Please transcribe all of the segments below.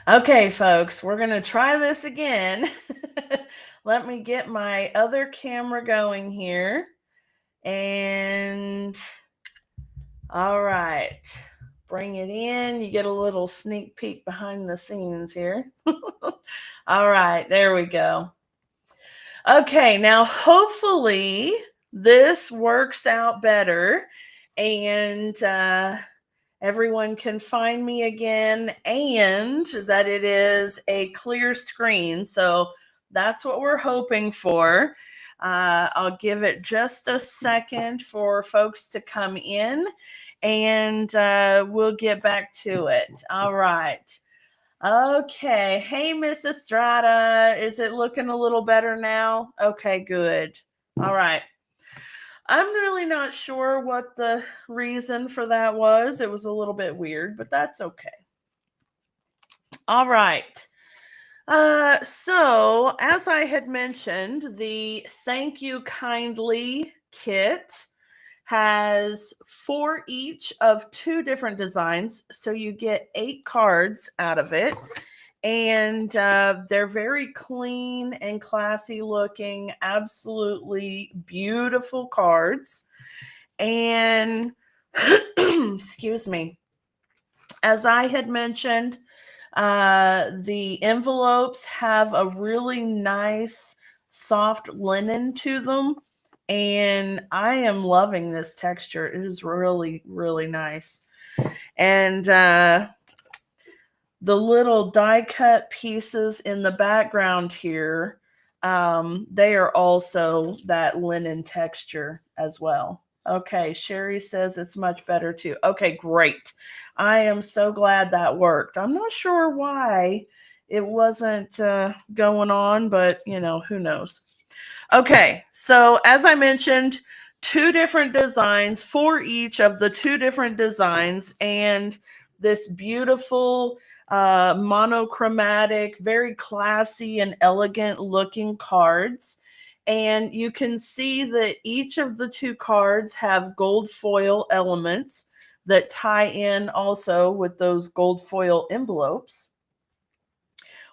Okay, folks, we're going to try this again. Let me get my other camera going here. And all right, bring it in. You get a little sneak peek behind the scenes here. All right, there we go. Okay, now hopefully this works out better and everyone can find me again and that it is a clear screen. So that's what we're hoping for. I'll give it just a second for folks to come in and we'll get back to it. All right. Okay. Hey, Miss Estrada. Is it looking a little better now? Okay, good. All right. I'm really not sure what the reason for that was. It was a little bit weird, but that's okay. All right. So, as I had mentioned, the Thank You Kindly kit has four each of two different designs. So, you get 8 cards out of it. And they're very clean and classy looking, absolutely beautiful cards. And excuse me, as I had mentioned, the envelopes have a really nice soft linen to them. And I am loving this texture. It is really, really nice. And the little die cut pieces in the background here, they are also that linen texture as well. Okay, Sherry says it's much better too. Okay, great. I am so glad that worked. I'm not sure why it wasn't going on, but who knows. Okay, so as I mentioned, two different designs for each of the two different designs, and this beautiful monochromatic, very classy and elegant looking cards. And you can see that each of the two cards have gold foil elements that tie in also with those gold foil envelopes.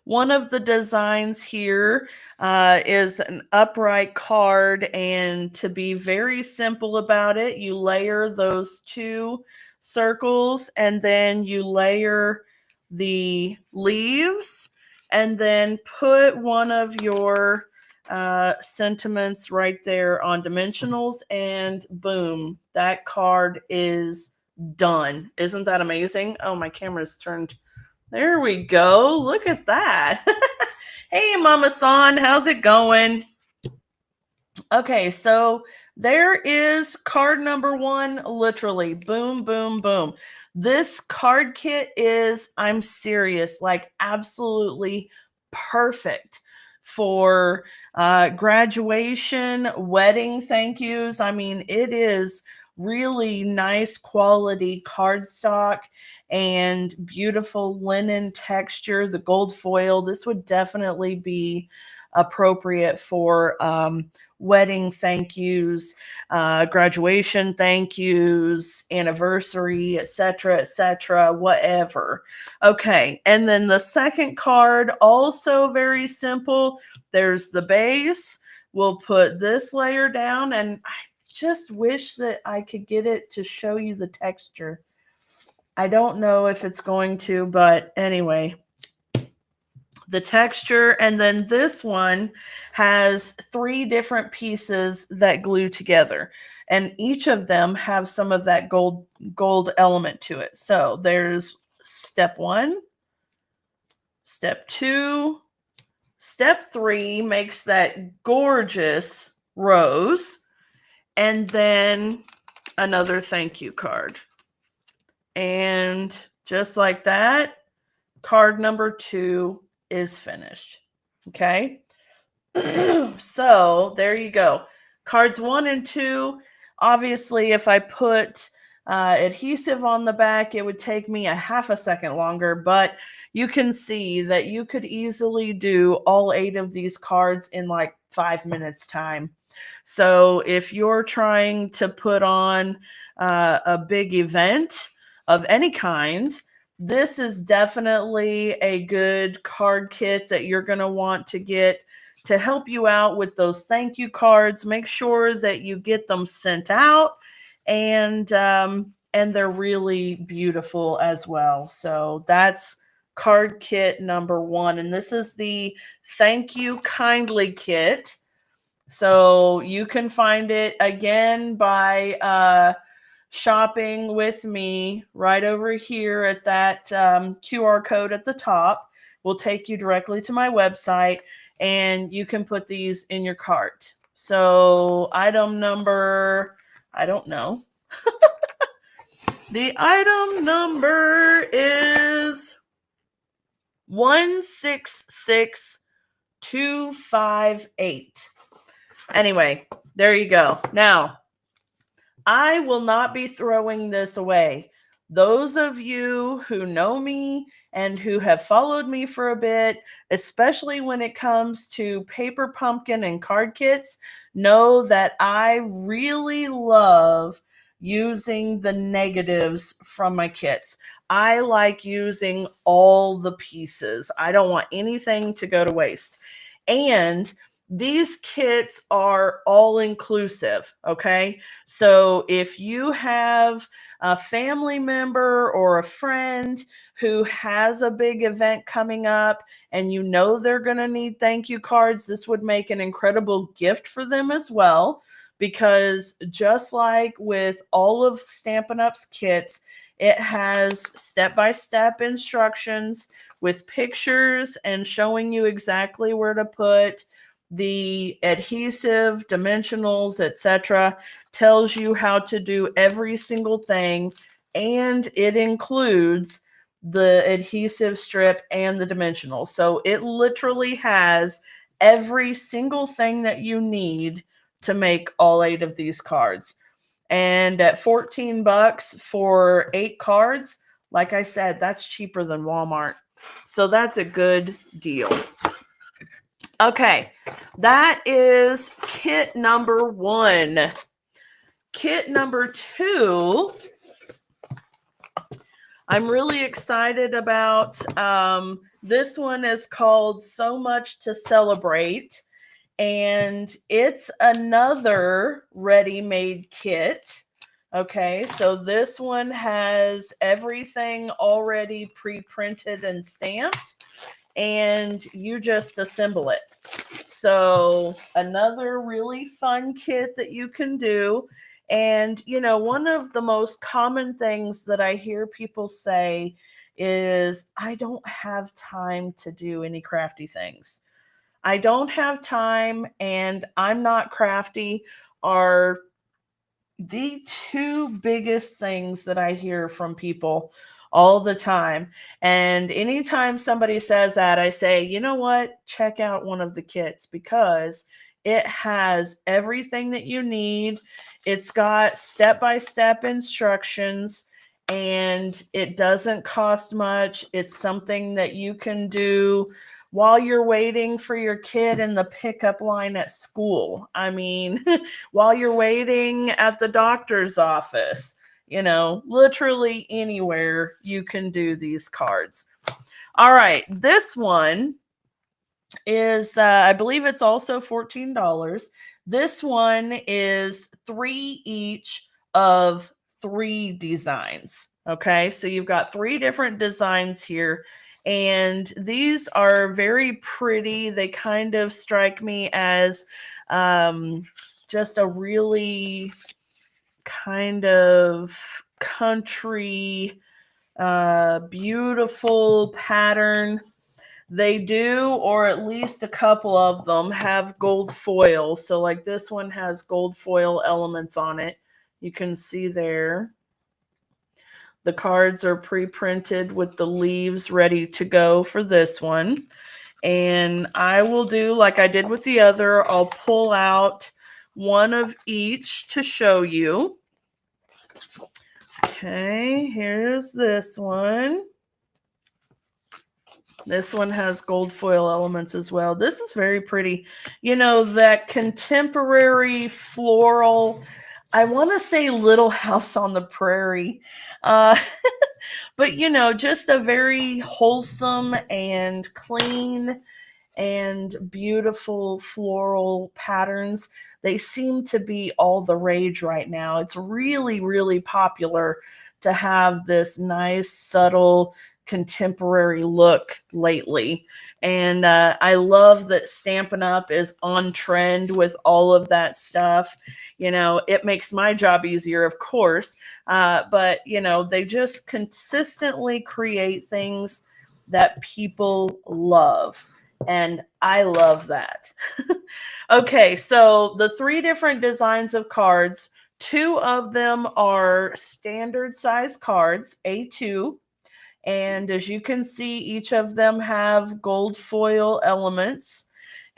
One of the designs here is an upright card, and to be very simple about it, you layer those two circles and then you layer the leaves and then put one of your sentiments right there on dimensionals, and boom, that card is done. Isn't that amazing? Oh, my camera's turned. There we go. Look at that. Hey, Mama San, how's it going? Okay, so there is card number one, literally. Boom, boom, boom. This card kit is, I'm serious, like absolutely perfect for graduation, wedding thank yous. I mean, it is really nice quality cardstock and beautiful linen texture, the gold foil. This would definitely be appropriate for wedding thank yous, graduation thank yous, anniversary, etc., whatever. Okay, and then the second card, also very simple. There's the base. We'll put this layer down, and I just wish that I could get it to show you the texture. I don't know if it's going to, but anyway, the texture. And then this one has 3 different pieces that glue together, and each of them have some of that gold element to it. So there's step 1, step 2, step 3 makes that gorgeous rose, and then another thank you card. And just like that, card number 2 is finished. Okay. So there you go. Cards 1 and 2. Obviously, if I put adhesive on the back, it would take me a half a second longer, but you can see that you could easily do all 8 of these cards in like 5 minutes time. So if you're trying to put on a big event of any kind, this is definitely a good card kit that you're going to want to get to help you out with those thank you cards. Make sure that you get them sent out, and they're really beautiful as well. So that's card kit number 1, and this is the Thank You Kindly kit. So you can find it again by shopping with me right over here at that QR code at the top. Will take you directly to my website, and you can put these in your cart. So item number, I don't know. The item number is 166258. Anyway, there you go. Now, I will not be throwing this away. Those of you who know me and who have followed me for a bit, especially when it comes to paper pumpkin and card kits, know that I really love using the negatives from my kits. I like using all the pieces. I don't want anything to go to waste. And these kits are all inclusive, okay? So if you have a family member or a friend who has a big event coming up and you know they're going to need thank you cards, this would make an incredible gift for them as well. Because just like with all of Stampin' Up's kits, it has step-by-step instructions with pictures and showing you exactly where to put the adhesive, dimensionals, etc. Tells you how to do every single thing, and it includes the adhesive strip and the dimensionals. So it literally has every single thing that you need to make all 8 of these cards. And at $14 for 8 cards, like I said, that's cheaper than Walmart. So that's a good deal. Okay, that is kit number 1. Kit number 2, I'm really excited about. This one is called So Much to Celebrate, and it's another ready-made kit. Okay, so this one has everything already pre-printed and stamped, and you just assemble it. So another really fun kit that you can do. And, you know, one of the most common things that I hear people say is, I don't have time to do any crafty things. I don't have time and I'm not crafty are the 2 biggest things that I hear from people all the time. And anytime somebody says that, I say, you know what? Check out one of the kits because it has everything that you need. It's got step-by-step instructions and it doesn't cost much. It's something that you can do while you're waiting for your kid in the pickup line at school. I mean, while you're waiting at the doctor's office, you know, literally anywhere you can do these cards. All right, this one is, I believe it's also $14. This one is 3 each of 3 designs. Okay, so you've got 3 different designs here. And these are very pretty. They kind of strike me as just a really kind of country, beautiful pattern. They do, or at least a couple of them, have gold foil. So like this one has gold foil elements on it. You can see there. The cards are pre-printed with the leaves ready to go for this one. And I will do like I did with the other. I'll pull out one of each to show you. Okay, here's this one. This one has gold foil elements as well. This is very pretty. You know, that contemporary floral, I want to say Little House on the Prairie. Uh, But, just a very wholesome and clean and beautiful floral patterns. They seem to be all the rage right now. It's really, really popular to have this nice, subtle, contemporary look lately. And I love that Stampin' Up! Is on trend with all of that stuff. It makes my job easier, of course. But, they just consistently create things that people love. And I love that. Okay, so the 3 different designs of cards, 2 of them are standard size cards, A2. And as you can see, each of them have gold foil elements.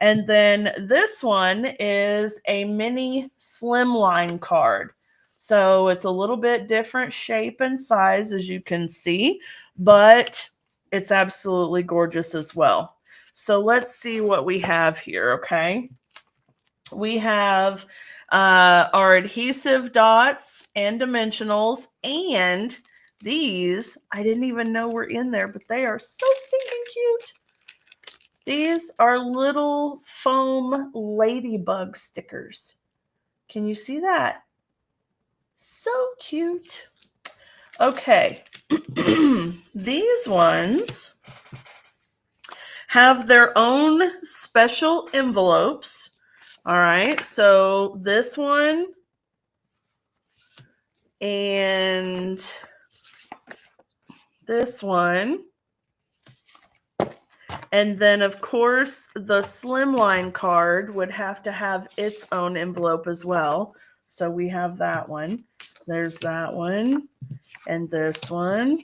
And then this one is a mini slimline card. So it's a little bit different shape and size, as you can see, but it's absolutely gorgeous as well. So let's see what we have here, okay? We have our adhesive dots and dimensionals, and these, I didn't even know were in there, but they are so stinking cute. These are little foam ladybug stickers. Can you see that? So cute. Okay. These ones have their own special envelopes. All right, so this one and this one. And then, of course, the slimline card would have to have its own envelope as well. So we have that one. There's that one and this one.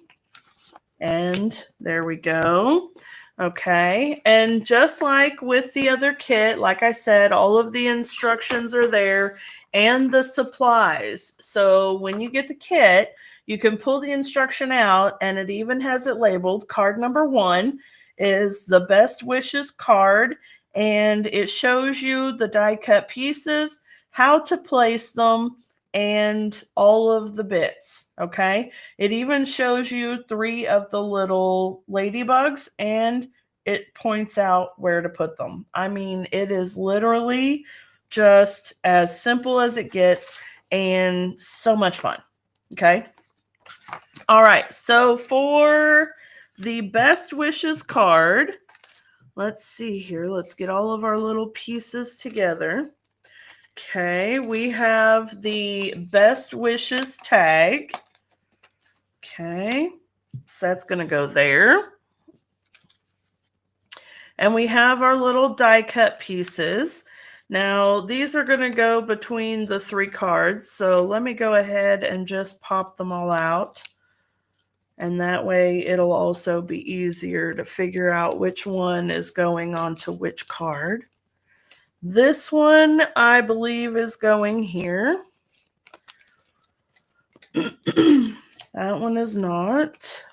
And there we go. Okay, and just like with the other kit, like I said, all of the instructions are there and the supplies. So when you get the kit, you can pull the instruction out, and it even has it labeled. Card number 1 is the Best Wishes card, and it shows you the die cut pieces, how to place them, and all of the bits. Okay, it even shows you 3 of the little ladybugs, and it points out where to put them. I mean, it is literally just as simple as it gets and so much fun. Okay, all right, so for the Best Wishes card, let's see here. Let's get all of our little pieces together. Okay, we have the Best Wishes tag. Okay, so that's going to go there. And we have our little die cut pieces. Now, these are going to go between the 3 cards. So let me go ahead and just pop them all out. And that way it'll also be easier to figure out which one is going onto which card. This one, I believe, is going here. That one is not.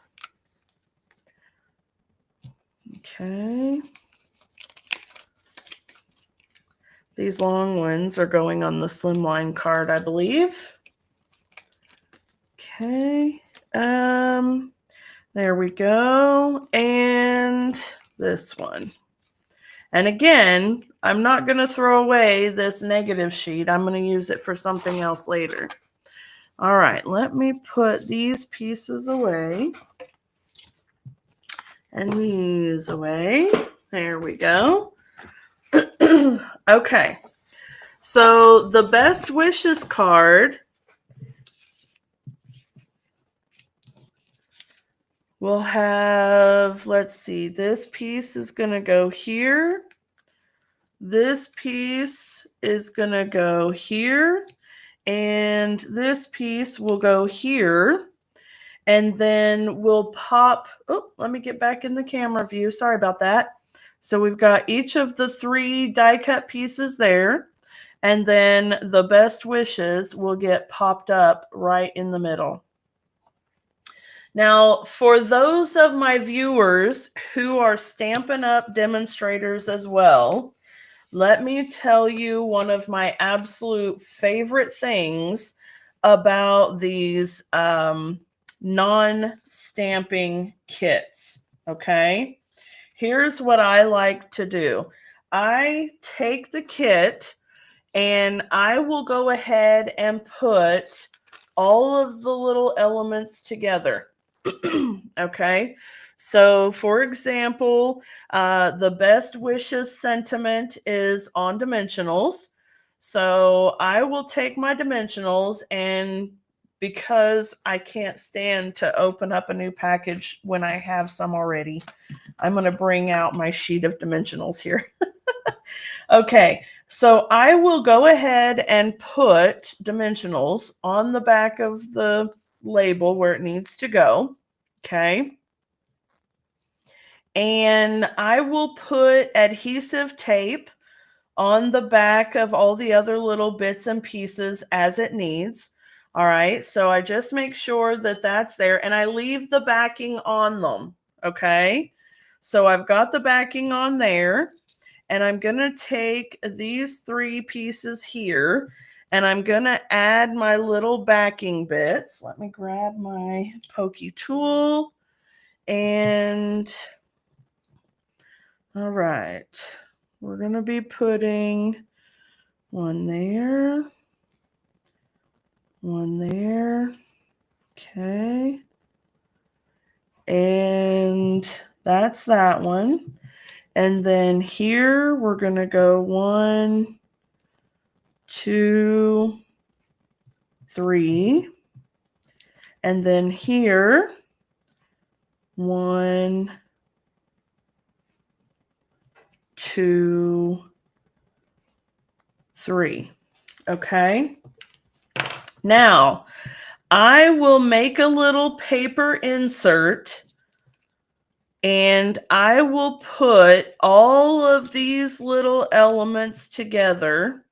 Okay. These long ones are going on the slimline card, I believe. Okay. There we go. And this one. And again, I'm not going to throw away this negative sheet. I'm going to use it for something else later. All right, let me put these pieces away. And these away. There we go. Okay. So the Best Wishes card will have, let's see, this piece is going to go here. This piece is going to go here. And this piece will go here. And then we'll pop, oh, let me get back in the camera view. Sorry about that. So we've got each of the 3 die cut pieces there. And then the Best Wishes will get popped up right in the middle. Now, for those of my viewers who are Stampin' Up! Demonstrators as well, let me tell you one of my absolute favorite things about these non-stamping kits, okay? Here's what I like to do. I take the kit and I will go ahead and put all of the little elements together. Okay, so for example, the best wishes sentiment is on dimensionals. So I will take my dimensionals, and because I can't stand to open up a new package when I have some already, I'm going to bring out my sheet of dimensionals here. Okay, so I will go ahead and put dimensionals on the back of the label where it needs to go. Okay. And I will put adhesive tape on the back of all the other little bits and pieces as it needs. All right. So I just make sure that that's there, and I leave the backing on them. Okay. So I've got the backing on there, and I'm going to take these 3 pieces here, and I'm going to add my little backing bits. Let me grab my pokey tool. And all right, we're going to be putting one there, one there. Okay. And that's that one. And then here we're going to go 1, 2, 3. And then here, 1, 2, 3. Okay. Now, I will make a little paper insert, and I will put all of these little elements together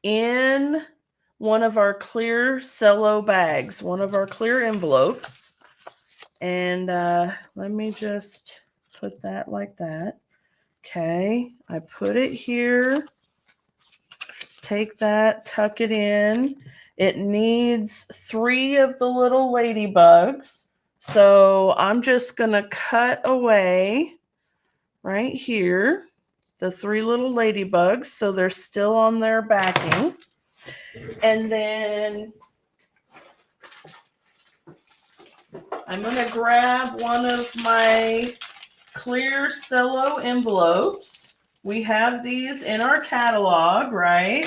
in one of our clear cello bags, one of our clear envelopes. And let me just put that like that. Okay, I put it here. Take that, tuck it in. It needs 3 of the little ladybugs. So I'm just going to cut away right here the 3 little ladybugs so they're still on their backing. And then I'm going to grab one of my clear cello envelopes. We have these in our catalog, right?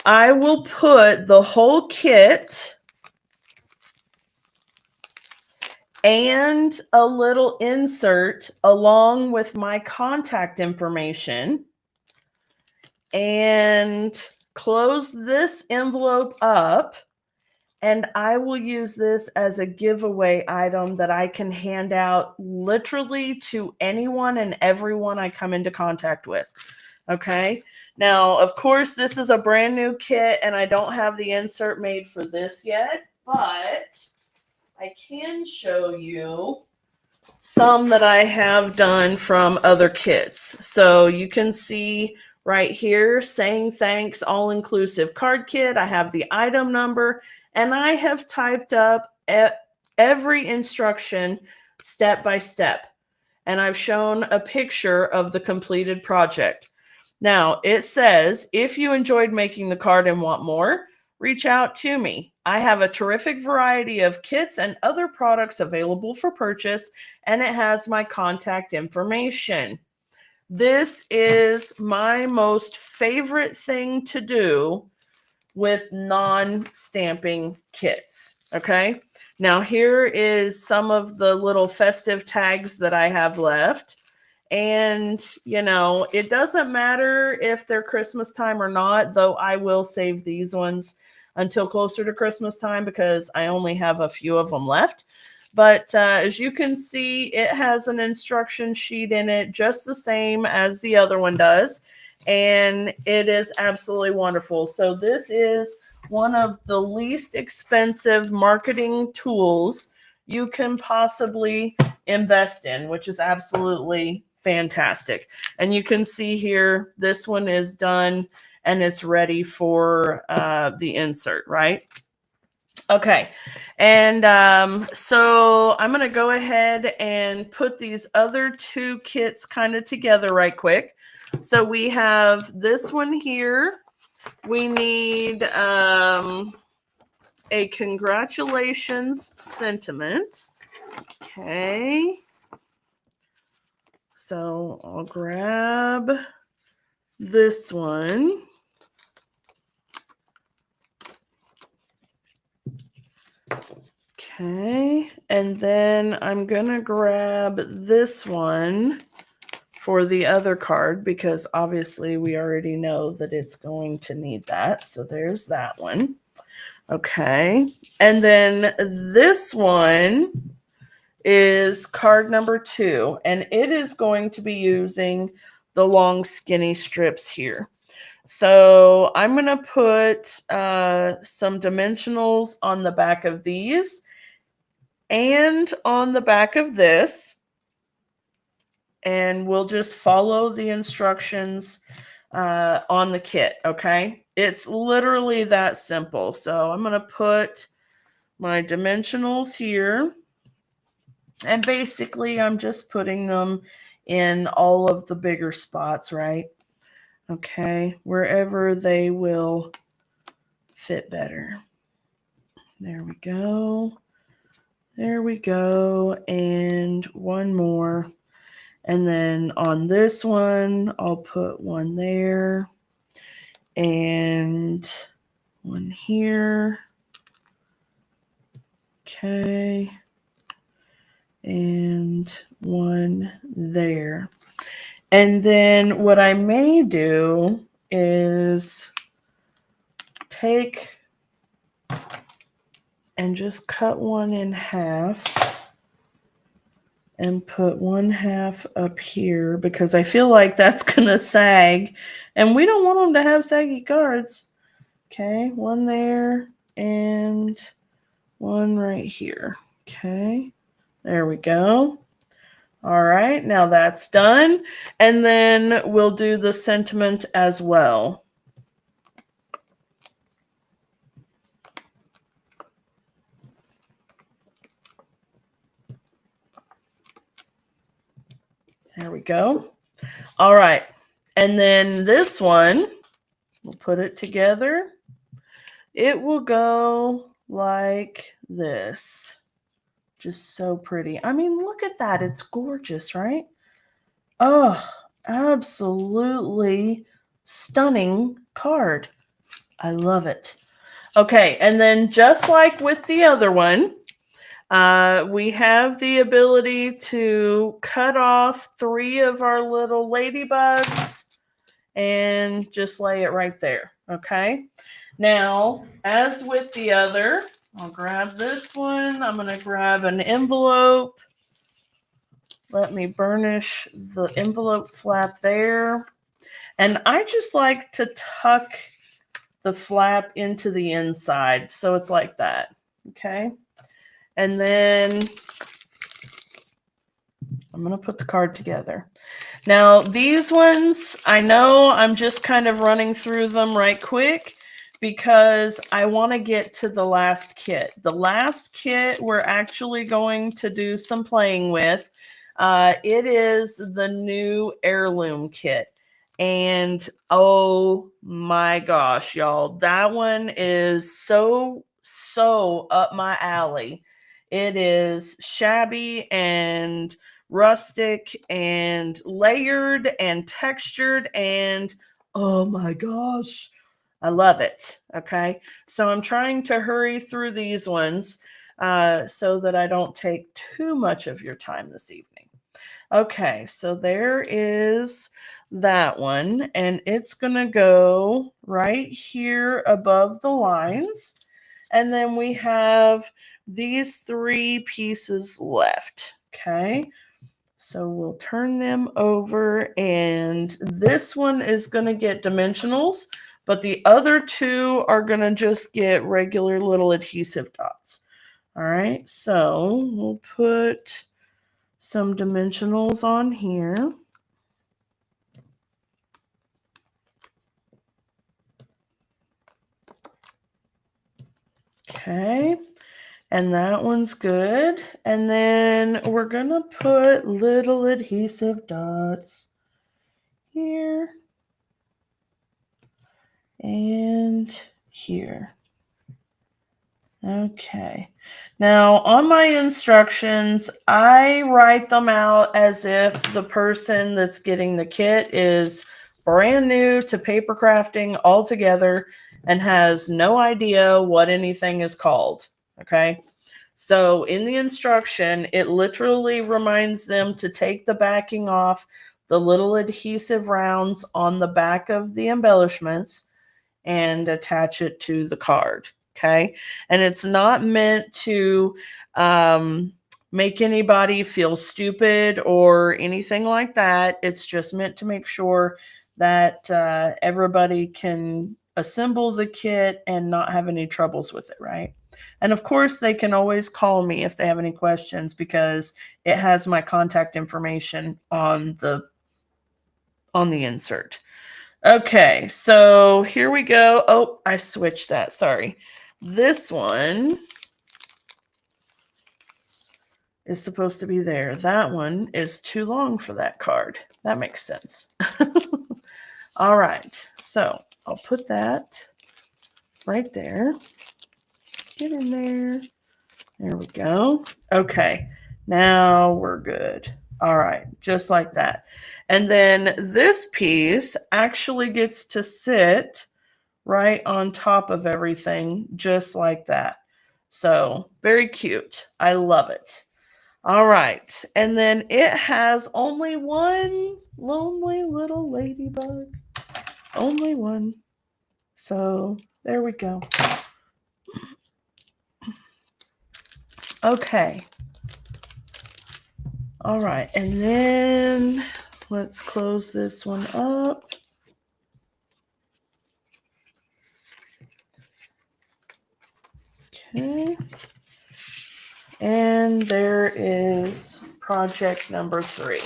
I will put the whole kit and a little insert along with my contact information and close this envelope up. And I will use this as a giveaway item that I can hand out literally to anyone and everyone I come into contact with. Okay. Now, of course, this is a brand new kit and I don't have the insert made for this yet, but I can show you some that I have done from other kits. So you can see right here saying thanks, all inclusive card kit. I have the item number, and I have typed up every instruction step by step. And I've shown a picture of the completed project. Now it says, if you enjoyed making the card and want more, reach out to me. I have a terrific variety of kits and other products available for purchase, and it has my contact information. This is my most favorite thing to do with non-stamping kits. Okay. Now here is some of the little festive tags that I have left. And, you know, it doesn't matter if they're Christmas time or not, though I will save these ones until closer to Christmas time because I only have a few of them left. But as you can see, it has an instruction sheet in it just the same as the other one does. And it is absolutely wonderful. So this is one of the least expensive marketing tools you can possibly invest in, which is absolutely fantastic. And you can see here, this one is done and it's ready for the insert, right? Okay, and so I'm going to go ahead and put these other two kits kind of together right quick. So we have this one here. We need a congratulations sentiment. Okay. So I'll grab this one. Okay, and then I'm gonna grab this one for the other card because obviously we already know that it's going to need that. So there's that one. Okay, and then this one is card number 2, and it is going to be using the long skinny strips here. So I'm going to put some dimensionals on the back of these and on the back of this. And we'll just follow the instructions on the kit, okay? It's literally that simple. So I'm going to put my dimensionals here. And basically, I'm just putting them in all of the bigger spots, right? Okay, wherever they will fit better. There we go. There we go. And one more. And then on this one, I'll put one there and one here. Okay. And one there. And then what I may do is take and just cut one in half and put one half up here because I feel like that's going to sag. And we don't want them to have saggy cards. Okay, one there and one right here. Okay, there we go. All right, now that's done. And then we'll do the sentiment as well. There we go. All right, and then this one, we'll put it together. It will go like this. Just so pretty. I mean, look at that. It's gorgeous, right? Oh, absolutely stunning card. I love it. Okay, and then just like with the other one, we have the ability to cut off 3 of our little ladybugs and just lay it right there. Okay. Now, as with the other, I'll grab this one. I'm going to grab an envelope. Let me burnish the envelope flap there. And I just like to tuck the flap into the inside. So it's like that. Okay. And then I'm going to put the card together. Now, these ones, I know I'm just kind of running through them right quick because I want to get to the last kit. The last kit we're actually going to do some playing with. It is the new heirloom kit. And oh my gosh, y'all, that one is so up my alley. It is shabby and rustic and layered and textured, and oh my gosh, I love it. Okay, so I'm trying to hurry through these ones so that I don't take too much of your time this evening. Okay, so there is that one, and it's gonna go right here above the lines, and then we have these 3 pieces left. Okay, so we'll turn them over, and this one is going to get dimensionals, but the other 2 are going to just get regular little adhesive dots. All right, so we'll put some dimensionals on here. Okay. And that one's good. And then we're going to put little adhesive dots here and here. Okay. Now, on my instructions, I write them out as if the person that's getting the kit is brand new to paper crafting altogether and has no idea what anything is called. Okay. So, in the instruction, it literally reminds them to take the backing off the little adhesive rounds on the back of the embellishments and attach it to the card. Okay. And it's not meant to make anybody feel stupid or anything like that. It's just meant to make sure that everybody can assemble the kit and not have any troubles with it, right? And of course, they can always call me if they have any questions because it has my contact information on the insert. Okay, so here we go. Oh, I switched that. Sorry. This one is supposed to be there. That one is too long for that card. That makes sense. All right, so I'll put that right there. Get in there. There we go. Okay, now we're good. All right, just like that. And then this piece actually gets to sit right on top of everything, just like that. So very cute. I love it. All right. And then it has only one lonely little ladybug. Only one. So there we go. Okay. All right. And then let's close this one up. Okay. And there is project number 3.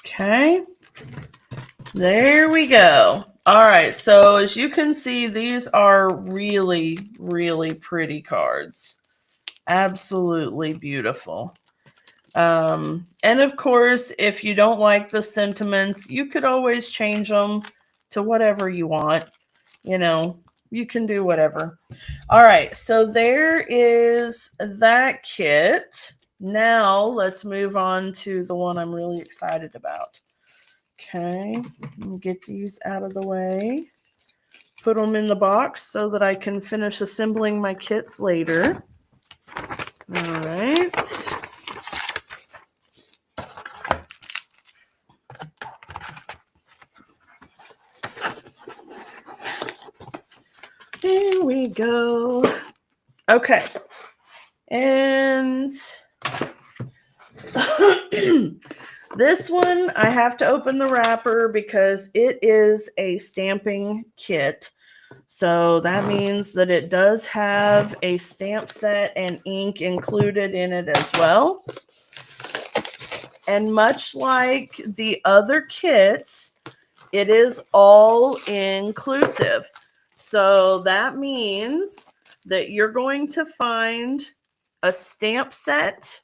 Okay. There we go. All right. So as you can see, these are really, really pretty cards. Absolutely beautiful. And of course, if you don't like the sentiments, you could always change them to whatever you want. You know, you can do whatever. All right, so there is that kit. Now let's move on to the one I'm really excited about. Okay, let me get these out of the way. Put them in the box so that I can finish assembling my kits later. All right. Here we go. Okay. And this one, I have to open the wrapper because it is a stamping kit. So that means that it does have a stamp set and ink included in it as well. And much like the other kits, it is all inclusive. So that means that you're going to find a stamp set,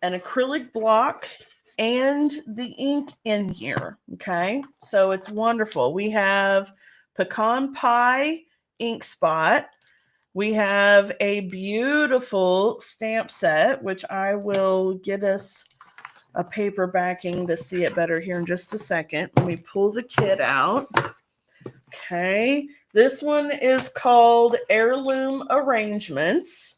an acrylic block, and the ink in here. Okay, so it's wonderful. We have pecan pie ink spot. We have a beautiful stamp set, which I will get us a paper backing to see it better here in just a second. Let me pull the kit out. Okay, this one is called Heirloom Arrangements.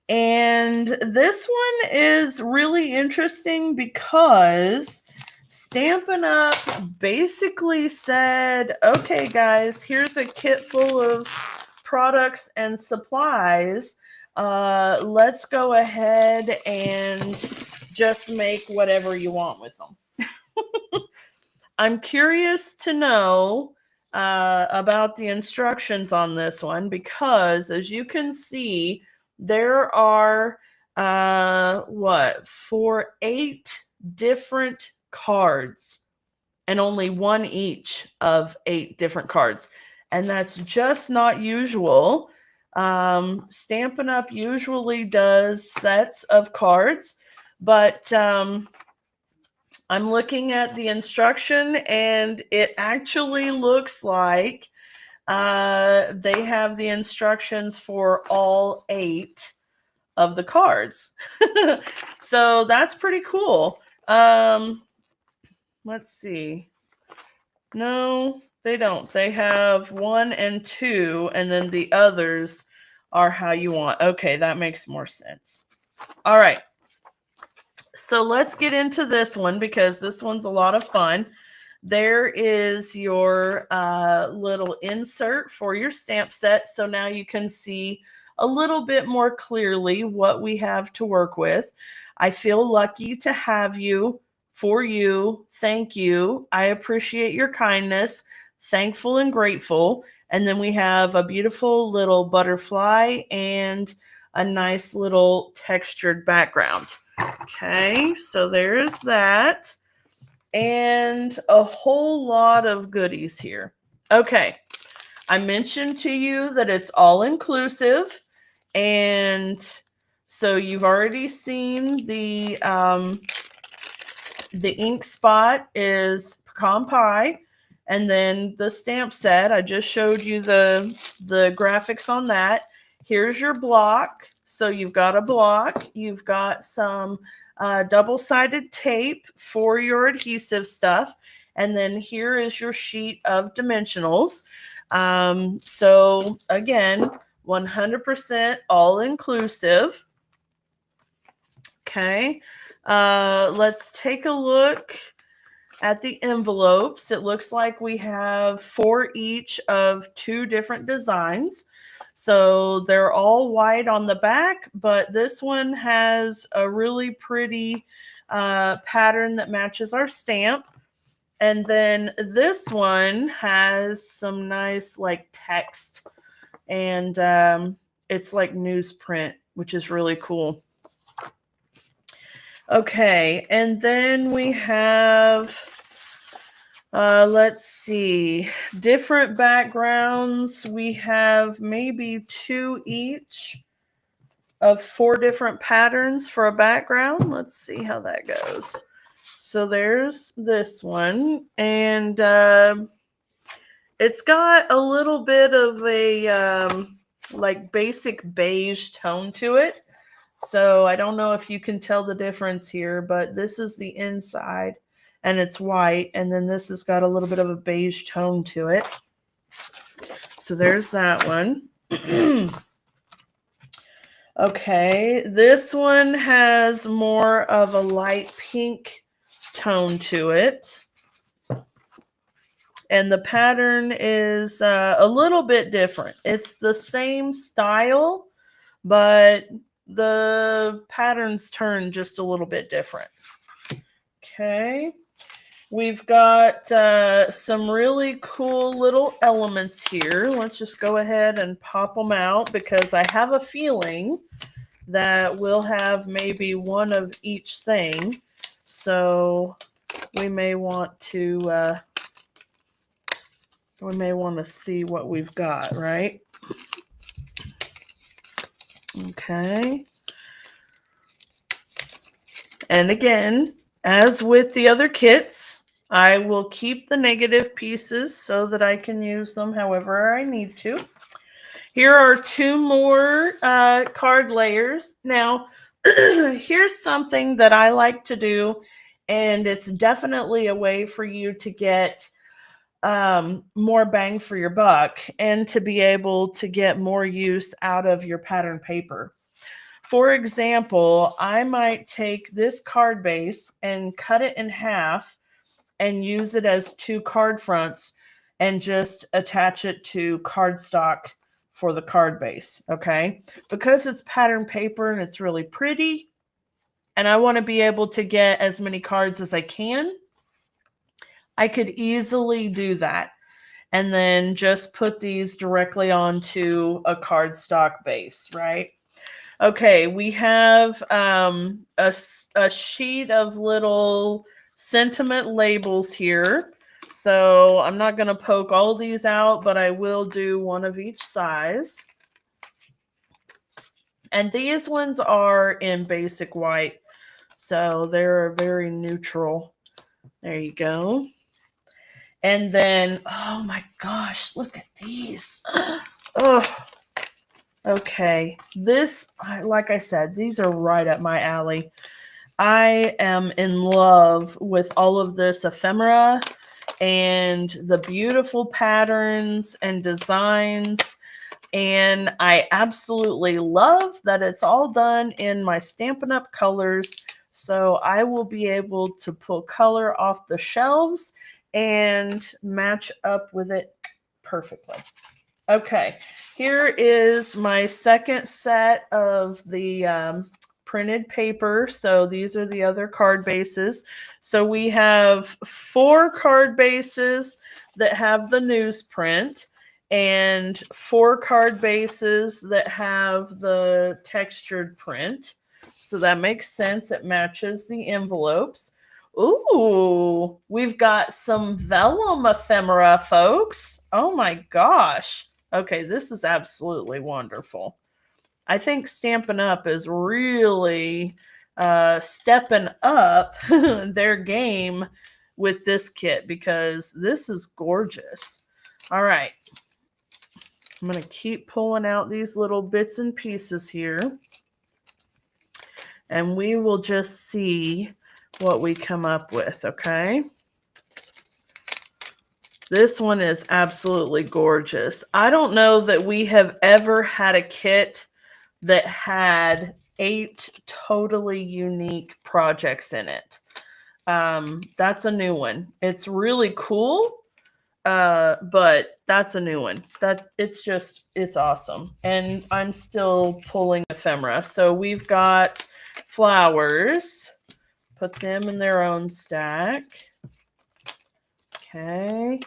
And this one is really interesting because Stampin' Up! Basically said, okay, guys, here's a kit full of products and supplies. Let's go ahead and just make whatever you want with them. I'm curious to know about the instructions on this one because, as you can see, there are 8 different cards and only one each of 8 different cards. And that's just not usual. Stampin' Up! Usually does sets of cards, but I'm looking at the instruction and it actually looks like they have the instructions for all 8 of the cards. So that's pretty cool. Let's see. No, they don't. They have 1 and 2, and then the others are how you want. Okay, that makes more sense. All right. So let's get into this one because this one's a lot of fun. There is your little insert for your stamp set. So now you can see a little bit more clearly what we have to work with. I feel lucky to have you. For you, thank you. I appreciate your kindness. Thankful and grateful. And then we have a beautiful little butterfly and a nice little textured background. Okay, so there's that. And a whole lot of goodies here. Okay, I mentioned to you that it's all inclusive. And so you've already seen the ink spot is pecan pie, and then the stamp set, I just showed you the graphics on that. Here's your block. So you've got a block, you've got some double-sided tape for your adhesive stuff, and then here is your sheet of dimensionals. So again, 100% all inclusive. Okay. Let's take a look at the envelopes. It looks like we have 4 each of 2 different designs. So they're all white on the back, but this one has a really pretty pattern that matches our stamp. And then this one has some nice like text, and it's like newsprint, which is really cool. Okay, and then we have, let's see, different backgrounds. We have maybe 2 each of 4 different patterns for a background. Let's see how that goes. So there's this one, and it's got a little bit of a like basic beige tone to it. So I don't know if you can tell the difference here, but this is the inside and it's white. And then this has got a little bit of a beige tone to it. So there's that one. Okay, this one has more of a light pink tone to it. And the pattern is a little bit different. It's the same style, but the patterns turn just a little bit different. Okay. We've got some really cool little elements here. Let's just go ahead and pop them out because I have a feeling that we'll have maybe one of each thing. So we may want to see what we've got, right? Okay. And again, as with the other kits, I will keep the negative pieces so that I can use them however I need to. Here are 2 more card layers. Now, here's something that I like to do, and it's definitely a way for you to get more bang for your buck and to be able to get more use out of your pattern paper. For example, I might take this card base and cut it in half and use it as 2 card fronts and just attach it to cardstock for the card base, okay? Because it's pattern paper and it's really pretty, and I want to be able to get as many cards as I can, I could easily do that. And then just put these directly onto a cardstock base, right? Okay, we have a sheet of little sentiment labels here. So I'm not going to poke all these out, but I will do one of each size. And these ones are in basic white, so they're very neutral. There you go. And then, oh my gosh, look at these. Oh, okay. This, like I said, these are right up my alley. I am in love with all of this ephemera and the beautiful patterns and designs. And I absolutely love that it's all done in my Stampin' Up! Colors. So I will be able to pull color off the shelves and match up with it perfectly. Okay, here is my second set of the printed paper. So these are the other card bases. So we have 4 card bases that have the newsprint and 4 card bases that have the textured print. So that makes sense. It matches the envelopes. Ooh, we've got some vellum ephemera, folks. Oh my gosh. Okay, this is absolutely wonderful. I think Stampin' Up! Is really stepping up their game with this kit because this is gorgeous. All right. I'm going to keep pulling out these little bits and pieces here. And we will just see what we come up with, okay? This one is absolutely gorgeous. I don't know that we have ever had a kit that had 8 totally unique projects in it. That's a new one. It's really cool, but that's a new one. It's awesome. And I'm still pulling ephemera. So we've got flowers. Put them in their own stack. Okay.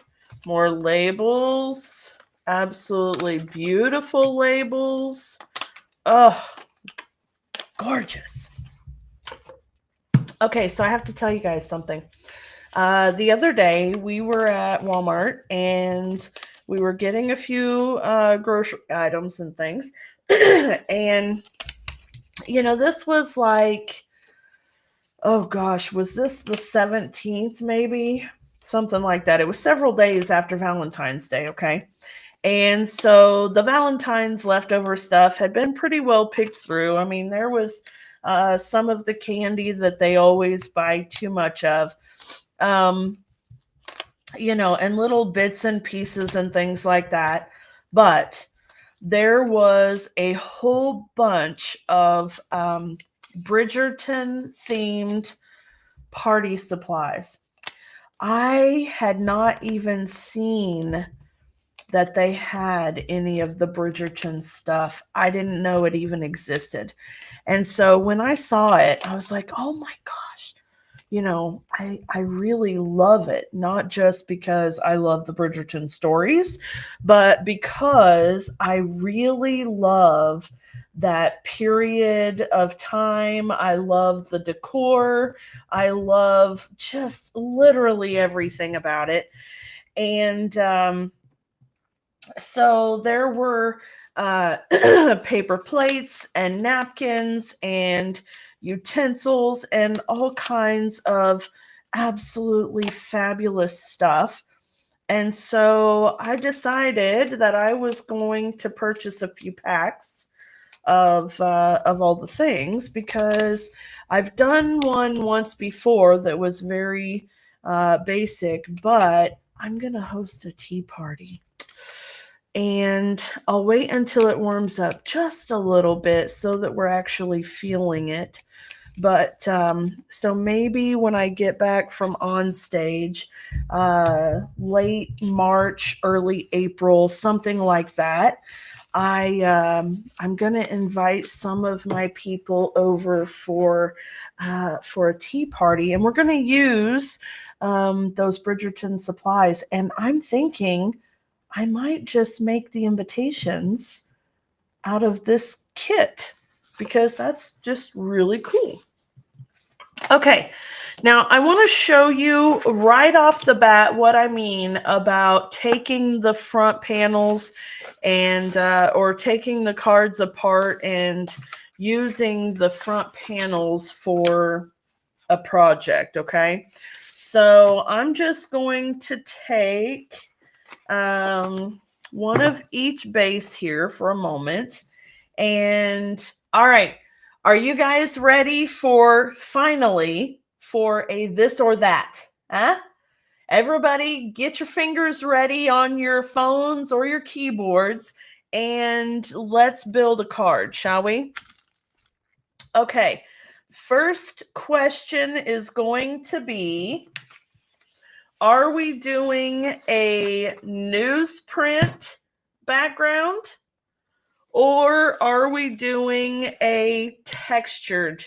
More labels. Absolutely beautiful labels. Oh, gorgeous. Okay, so I have to tell you guys something. The other day, we were at Walmart, and we were getting a few grocery items and things. And, you know, this was like, oh gosh, was this the 17th maybe? Something like that. It was several days after Valentine's Day, okay? And so the Valentine's leftover stuff had been pretty well picked through. I mean, there was some of the candy that they always buy too much of, you know, and little bits and pieces and things like that. But there was a whole bunch of Bridgerton themed party supplies. I had not even seen that they had any of the Bridgerton stuff. I didn't know it even existed. And so when I saw it, I was like, oh my gosh, you know, I really love it. Not just because I love the Bridgerton stories, but because I really love that period of time. I love the decor. I love just literally everything about it. And so there were paper plates and napkins and utensils and all kinds of absolutely fabulous stuff. And so I decided that I was going to purchase a few packs of all the things because I've done one once before that was very basic, but I'm going to host a tea party. And I'll wait until it warms up just a little bit so that we're actually feeling it. But so maybe when I get back from on stage, late March, early April, something like that, I'm going to invite some of my people over for a tea party, and we're going to use those Bridgerton supplies. And I'm thinking I might just make the invitations out of this kit because that's just really cool. Okay, now I want to show you right off the bat what I mean about taking the front panels and or taking the cards apart and using the front panels for a project. Okay, so I'm just going to take one of each base here for a moment. And all right, are you guys ready for finally for a this or that? Huh? Everybody get your fingers ready on your phones or your keyboards and let's build a card, shall we? Okay. First question is going to be, are we doing a newsprint background? Or are we doing a textured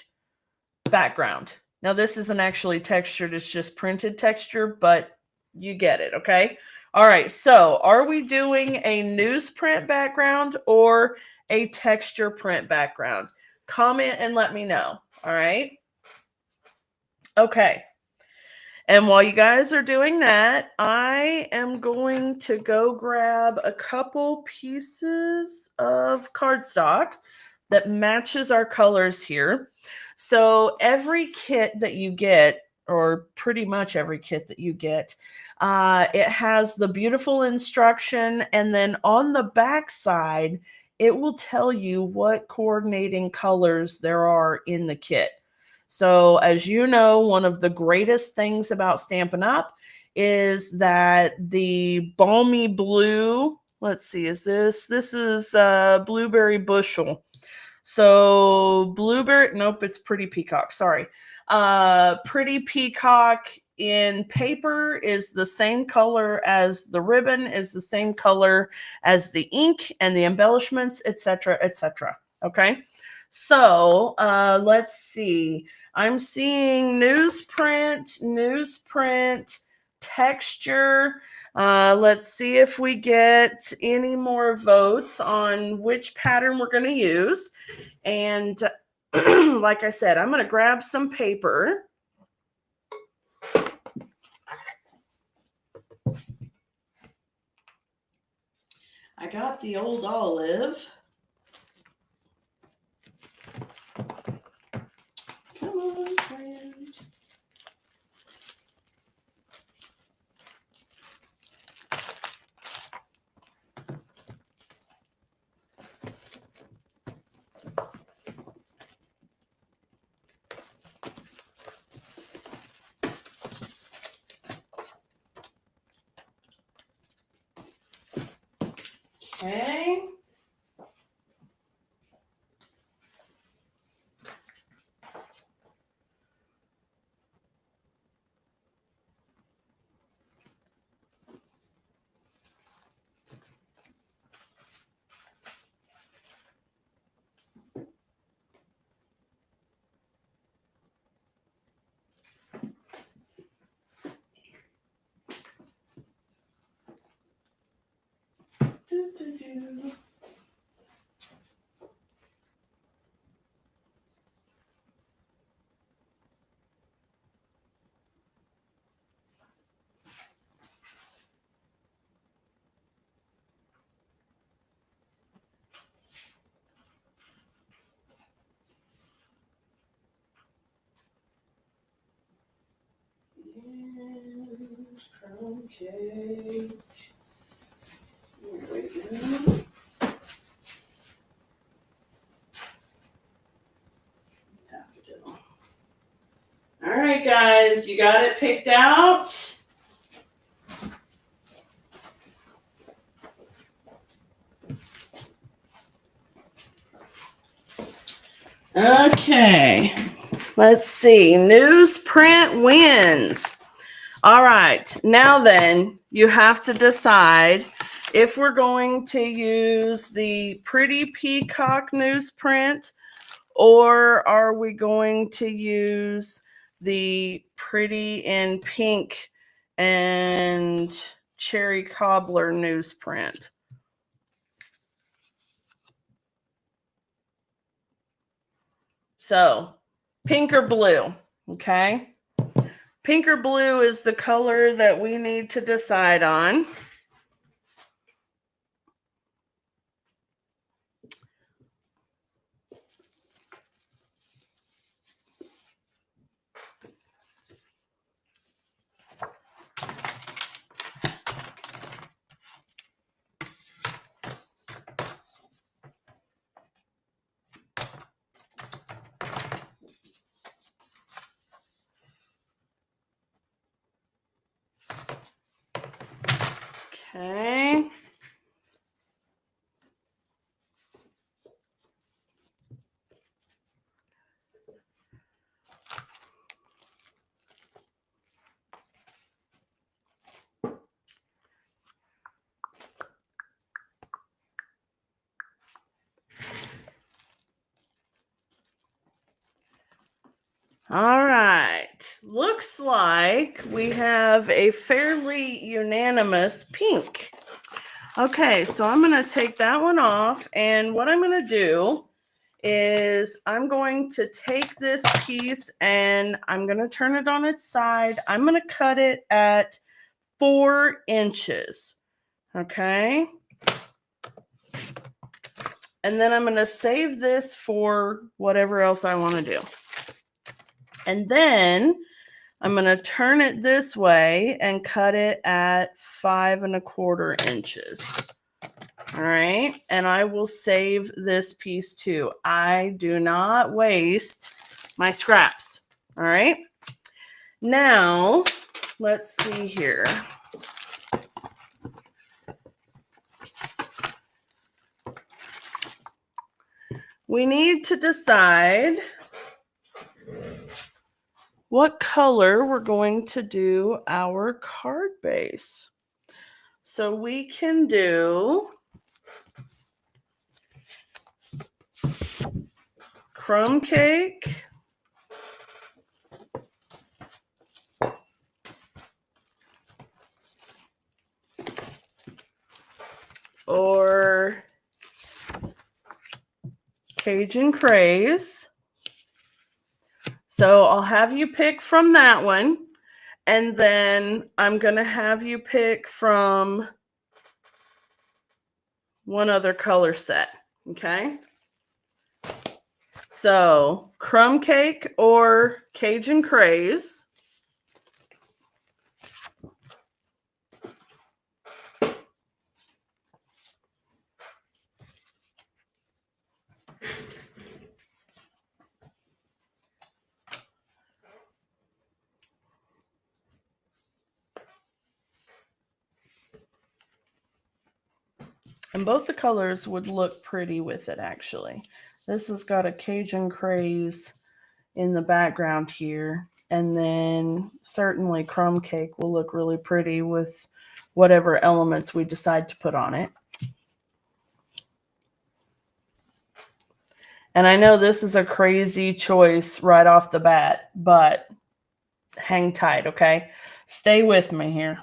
background? Now, this isn't actually textured, it's just printed texture, but you get it, okay? All right, so are we doing a newsprint background or a texture print background? Comment and let me know, all right? Okay. And while you guys are doing that, I am going to go grab a couple pieces of cardstock that matches our colors here. So every kit that you get, or pretty much every kit that you get, it has the beautiful instruction, and then on the back side, it will tell you what coordinating colors there are in the kit. So, as you know, one of the greatest things about Stampin' Up! Is that the balmy blue, let's see, this is blueberry bushel. So blueberry, nope, it's pretty peacock, sorry. Pretty peacock in paper is the same color as the ribbon, is the same color as the ink and the embellishments, etc., etc. Okay. So let's see. I'm seeing newsprint, texture. Let's see if we get any more votes on which pattern we're going to use. And like I said, I'm going to grab some paper. I got the old olive. Come on, friend. Okay. Do. And crumb cake. There we go. All right, guys, you got it picked out? Okay, let's see. Newsprint wins. All right, now then, you have to decide if we're going to use the Pretty Peacock newsprint or are we going to use the Pretty in Pink and Cherry Cobbler newsprint. So, pink or blue? Okay. Pink or blue is the color that we need to decide on. Okay. All right. Looks like we have a fairly unanimous pink. Okay, so I'm going to take that one off, and what I'm going to do is I'm going to take this piece and I'm going to turn it on its side. I'm going to cut it at 4 inches. Okay. And then I'm going to save this for whatever else I want to do. And then I'm going to turn it this way and cut it at 5 1/4 inches. All right. And I will save this piece too. I do not waste my scraps. All right. Now, let's see here. We need to decide what color we're going to do our card base. So we can do crumb cake, or Cajun Craze. So I'll have you pick from that one, and then I'm going to have you pick from one other color set, okay? So crumb cake or Cajun Craze. And both the colors would look pretty with it, actually. This has got a Cajun Craze in the background here. And then certainly crumb cake will look really pretty with whatever elements we decide to put on it. And I know this is a crazy choice right off the bat, but hang tight, okay? Stay with me here.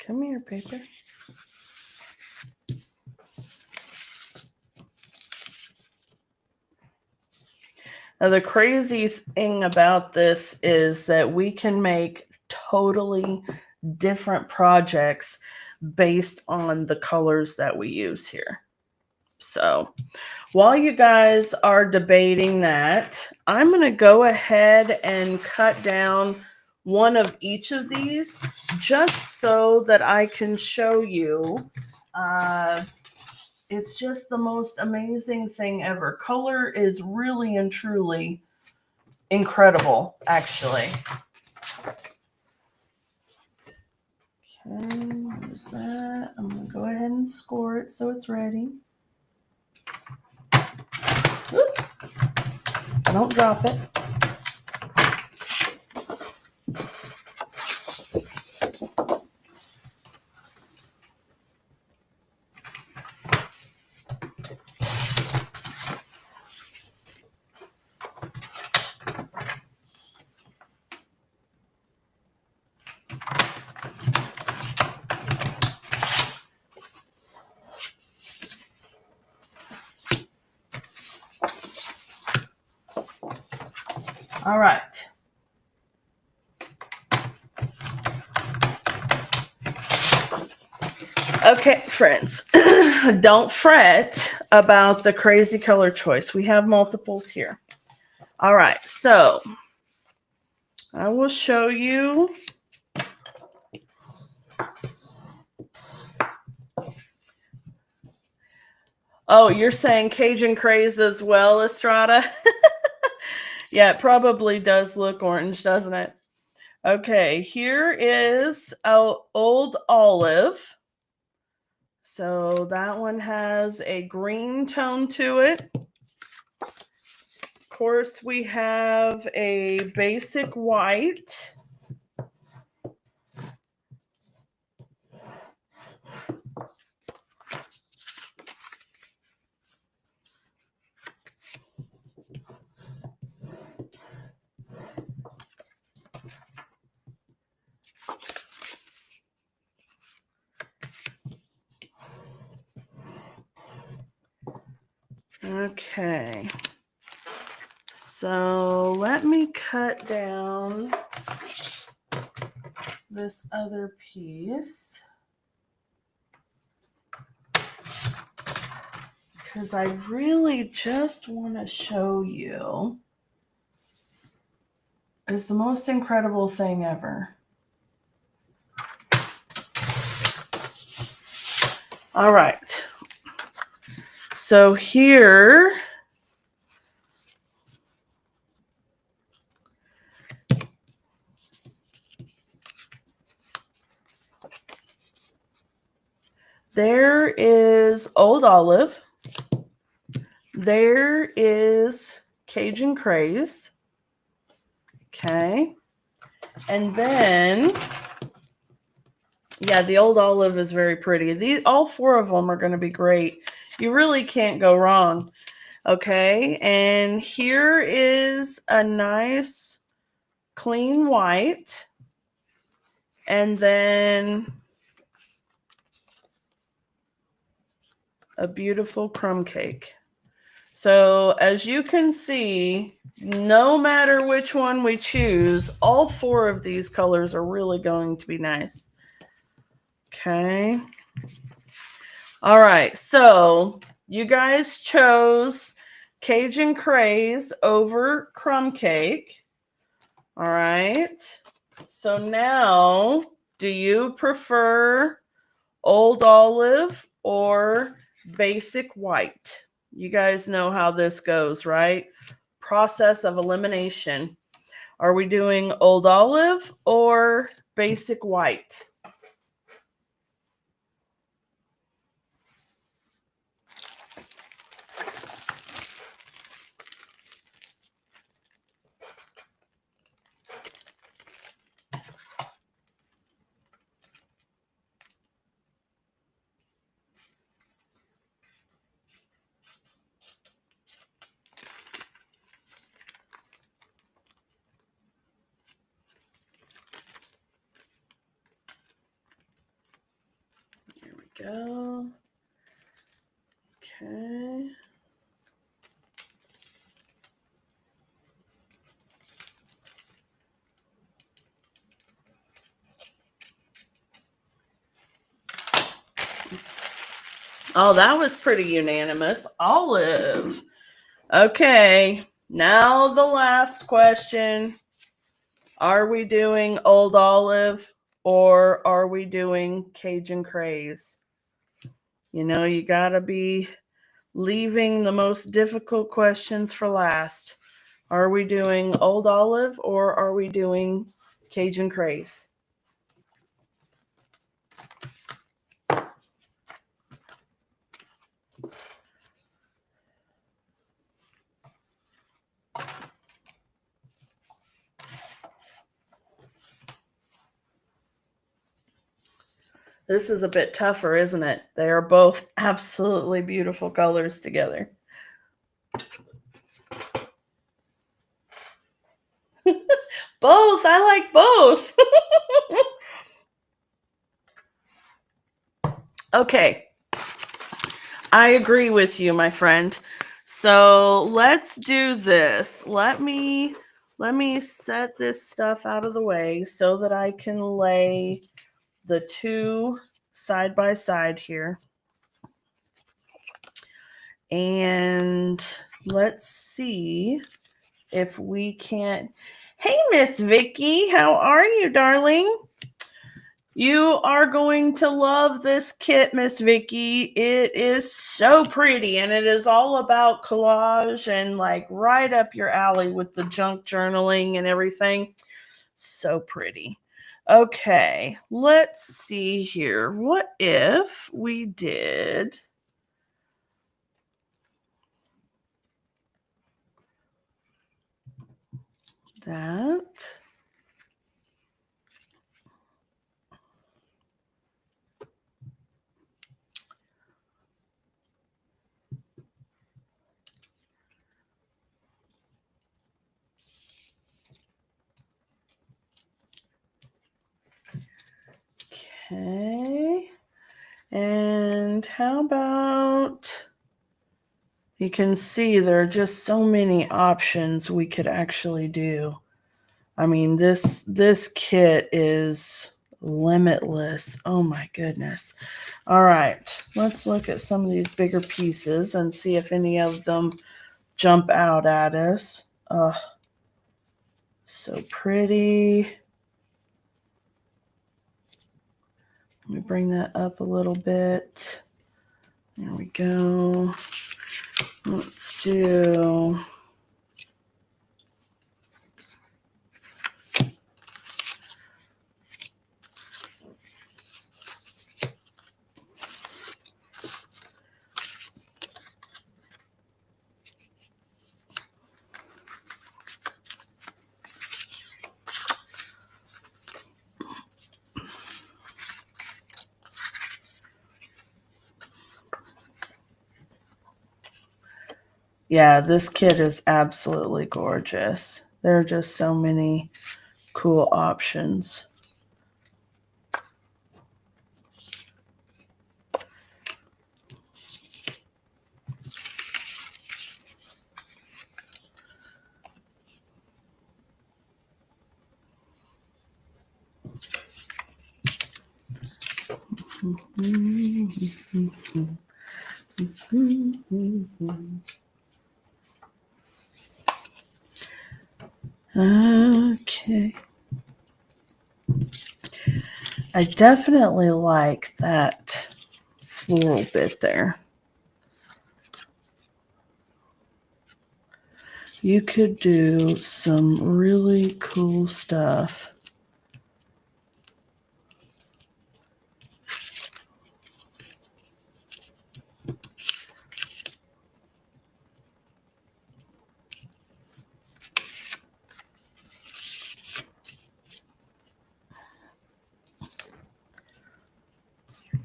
Come here, paper. Now, the crazy thing about this is that we can make totally different projects based on the colors that we use here. So while you guys are debating that, I'm going to go ahead and cut down one of each of these just so that I can show you. It's just the most amazing thing ever. Color is really and truly incredible, actually. Okay, there's that. I'm going to go ahead and score it so it's ready. Oop. Don't drop it. All right. Okay, friends, don't fret about the crazy color choice. We have multiples here. All right, so I will show you. Oh, you're saying Cajun Craze as well, Estrada? Yeah, it probably does look orange, doesn't it? Okay, here is Old Olive. So that one has a green tone to it. Of course, we have a basic white. Okay. So let me cut down this other piece because I really just want to show you. It's the most incredible thing ever. All right. So here, there is Old Olive. There is Cajun Craze. Okay. And then, yeah, the Old Olive is very pretty. All four of them are going to be great. You really can't go wrong. Okay. And here is a nice clean white. And then a beautiful crumb cake. So as you can see, no matter which one we choose, all four of these colors are really going to be nice. Okay. All right. So you guys chose Cajun Craze over crumb cake. All right. So now, do you prefer Old Olive or basic white? You guys know how this goes, right? Process of elimination. Are we doing Old Olive or basic white? Here we go. Okay. Oh, that was pretty unanimous. Olive. Okay. Now the last question. Are we doing Old Olive or are we doing Cajun Craze? You know, you got to be leaving the most difficult questions for last. Are we doing Old Olive or are we doing Cajun Craze? This is a bit tougher, isn't it? They are both absolutely beautiful colors together. Both. I like both. Okay. I agree with you, my friend. So let's do this. Let me let me set this stuff out of the way so that I can lay the two side by side here. And let's see if we can't. Hey, Miss Vicky, how are you, darling? You are going to love this kit, Miss Vicky. It is so pretty, and it is all about collage and like right up your alley with the junk journaling and everything. So pretty. Okay, let's see here. What if we did that? Okay. And how about, you can see there are just so many options we could actually do. I mean, this kit is limitless. Oh my goodness. All right, let's look at some of these bigger pieces and see if any of them jump out at us. Oh, so pretty. Let me bring that up a little bit. There we go. Let's do, yeah, this kit is absolutely gorgeous. There are just so many cool options. Okay. I definitely like that floral bit there. You could do some really cool stuff.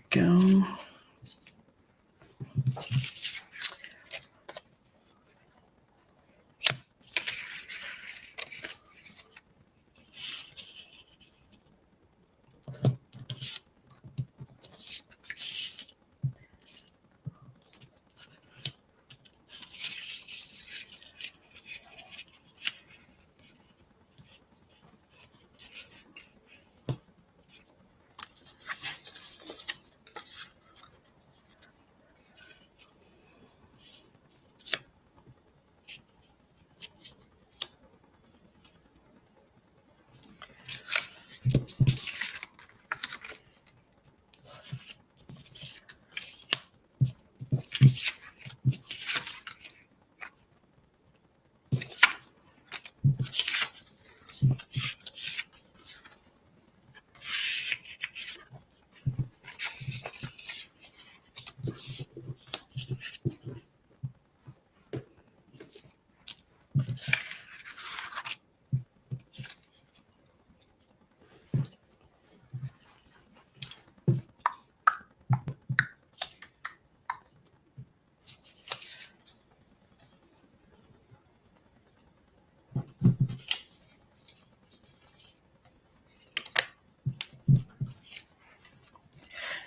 Go.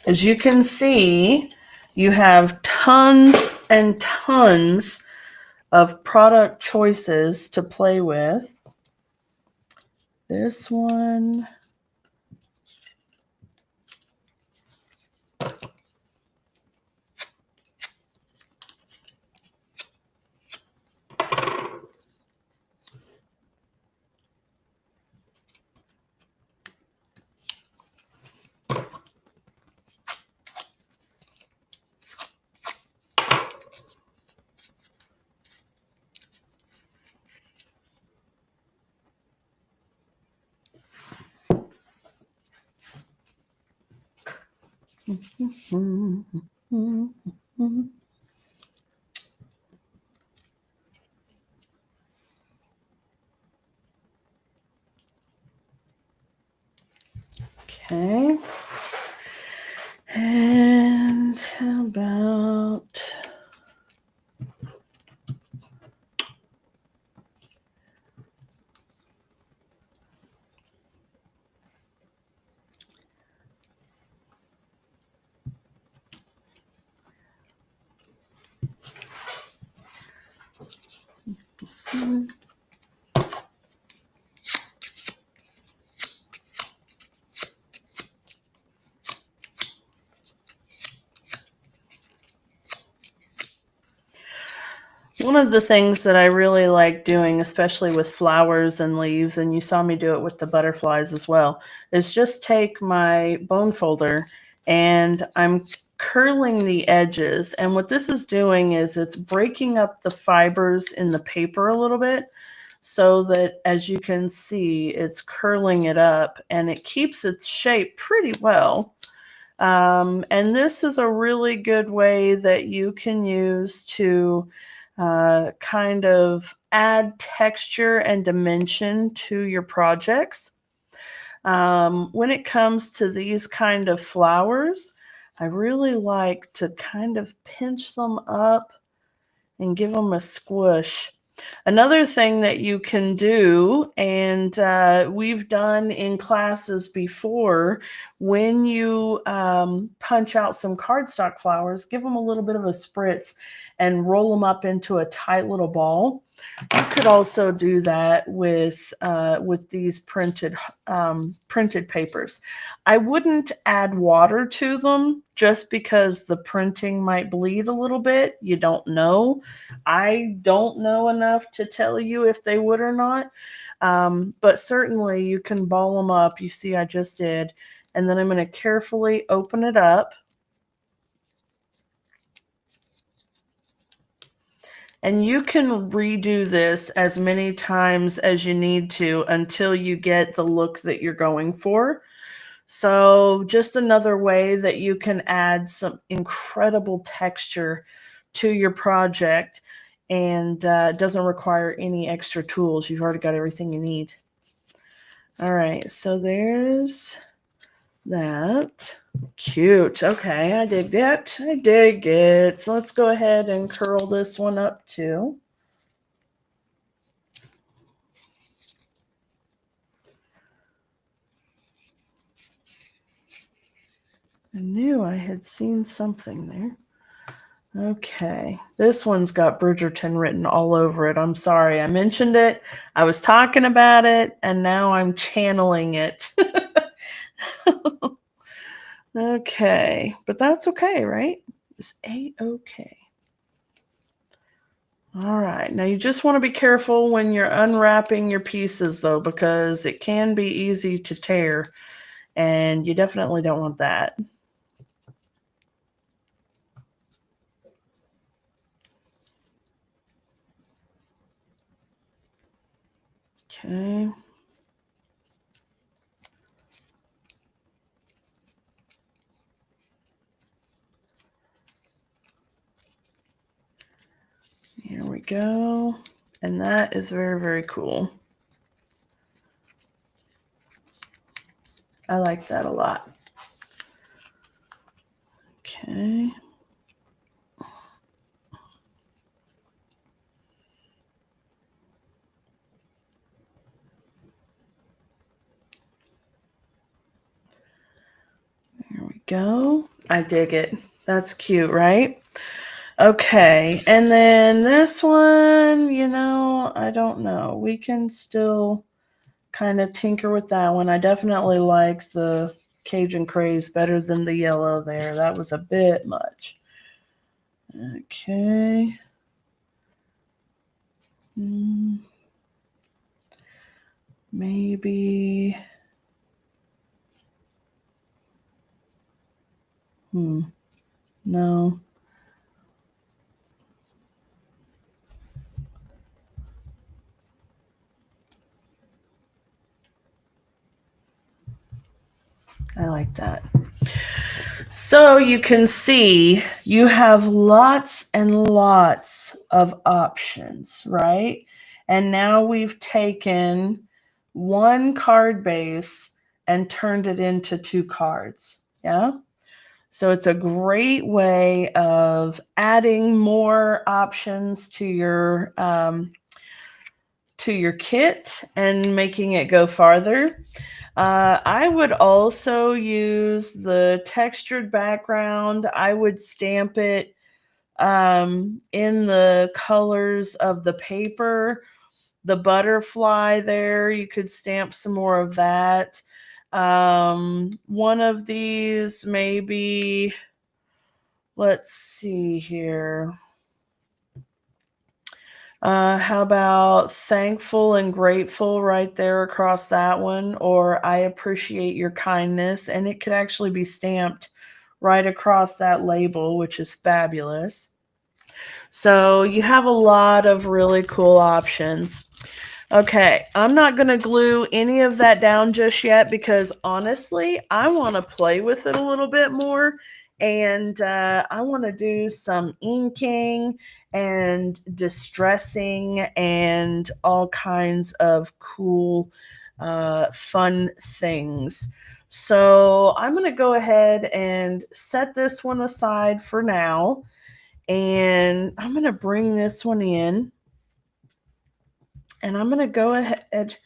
As you can see, you have tons and tons of product choices to play with. This one. Okay. And how about one of the things that I really like doing, especially with flowers and leaves, and you saw me do it with the butterflies as well, is just take my bone folder and I'm curling the edges. And what this is doing is it's breaking up the fibers in the paper a little bit so that, as you can see, it's curling it up and it keeps its shape pretty well. And this is a really good way that you can use to kind of add texture and dimension to your projects. When it comes to these kind of flowers, I really like to kind of pinch them up and give them a squish. Another thing that you can do, and we've done in classes before, when you punch out some cardstock flowers, give them a little bit of a spritz and roll them up into a tight little ball. You could also do that with these printed papers. I wouldn't add water to them just because the printing might bleed a little bit. You don't know. I don't know enough to tell you if they would or not. But certainly you can ball them up. You see, I just did. And then I'm going to carefully open it up. And you can redo this as many times as you need to until you get the look that you're going for. So just another way that you can add some incredible texture to your project, and it doesn't require any extra tools. You've already got everything you need. All right, so there's that. Cute. Okay, I dig that. I dig it. So let's go ahead and curl this one up too. I knew I had seen something there. Okay, this one's got Bridgerton written all over it. I'm sorry, I mentioned it. I was talking about it, and now I'm channeling it. Okay, but that's okay, right? It's A-okay. All right, now you just want to be careful when you're unwrapping your pieces, though, because it can be easy to tear, and you definitely don't want that. Okay. Here we go. And that is very, very cool. I like that a lot. Okay. There we go. I dig it. That's cute, right? Okay. And then this one, I don't know. We can still kind of tinker with that one. I definitely like the Cajun Craze better than the yellow there. That was a bit much. Okay. Maybe. No. I like that. So you can see you have lots and lots of options, right? And now we've taken one card base and turned it into 2 cards. Yeah. So it's a great way of adding more options to your kit and making it go farther. I would also use the textured background. I would stamp it in the colors of the paper. The butterfly there, you could stamp some more of that. One of these, maybe, let's see here. How about thankful and grateful right there across that one, or I appreciate your kindness, and it could actually be stamped right across that label, which is fabulous. So you have a lot of really cool options. Okay, I'm not going to glue any of that down just yet because honestly, I want to play with it a little bit more, and I want to do some inking and distressing and all kinds of cool, fun things. So I'm going to go ahead and set this one aside for now, and I'm going to bring this one in. And I'm going to go ahead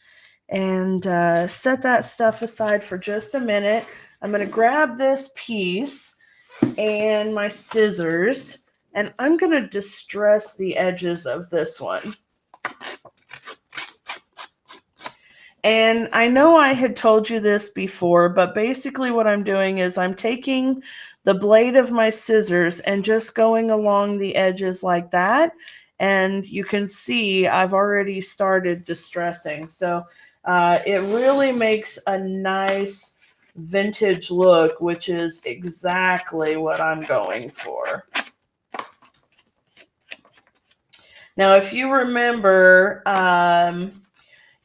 and set that stuff aside for just a minute. I'm going to grab this piece and my scissors, and I'm going to distress the edges of this one. And I know I had told you this before, but basically what I'm doing is I'm taking the blade of my scissors and just going along the edges like that. And you can see I've already started distressing. So it really makes a nice vintage look, which is exactly what I'm going for. Now, if you remember,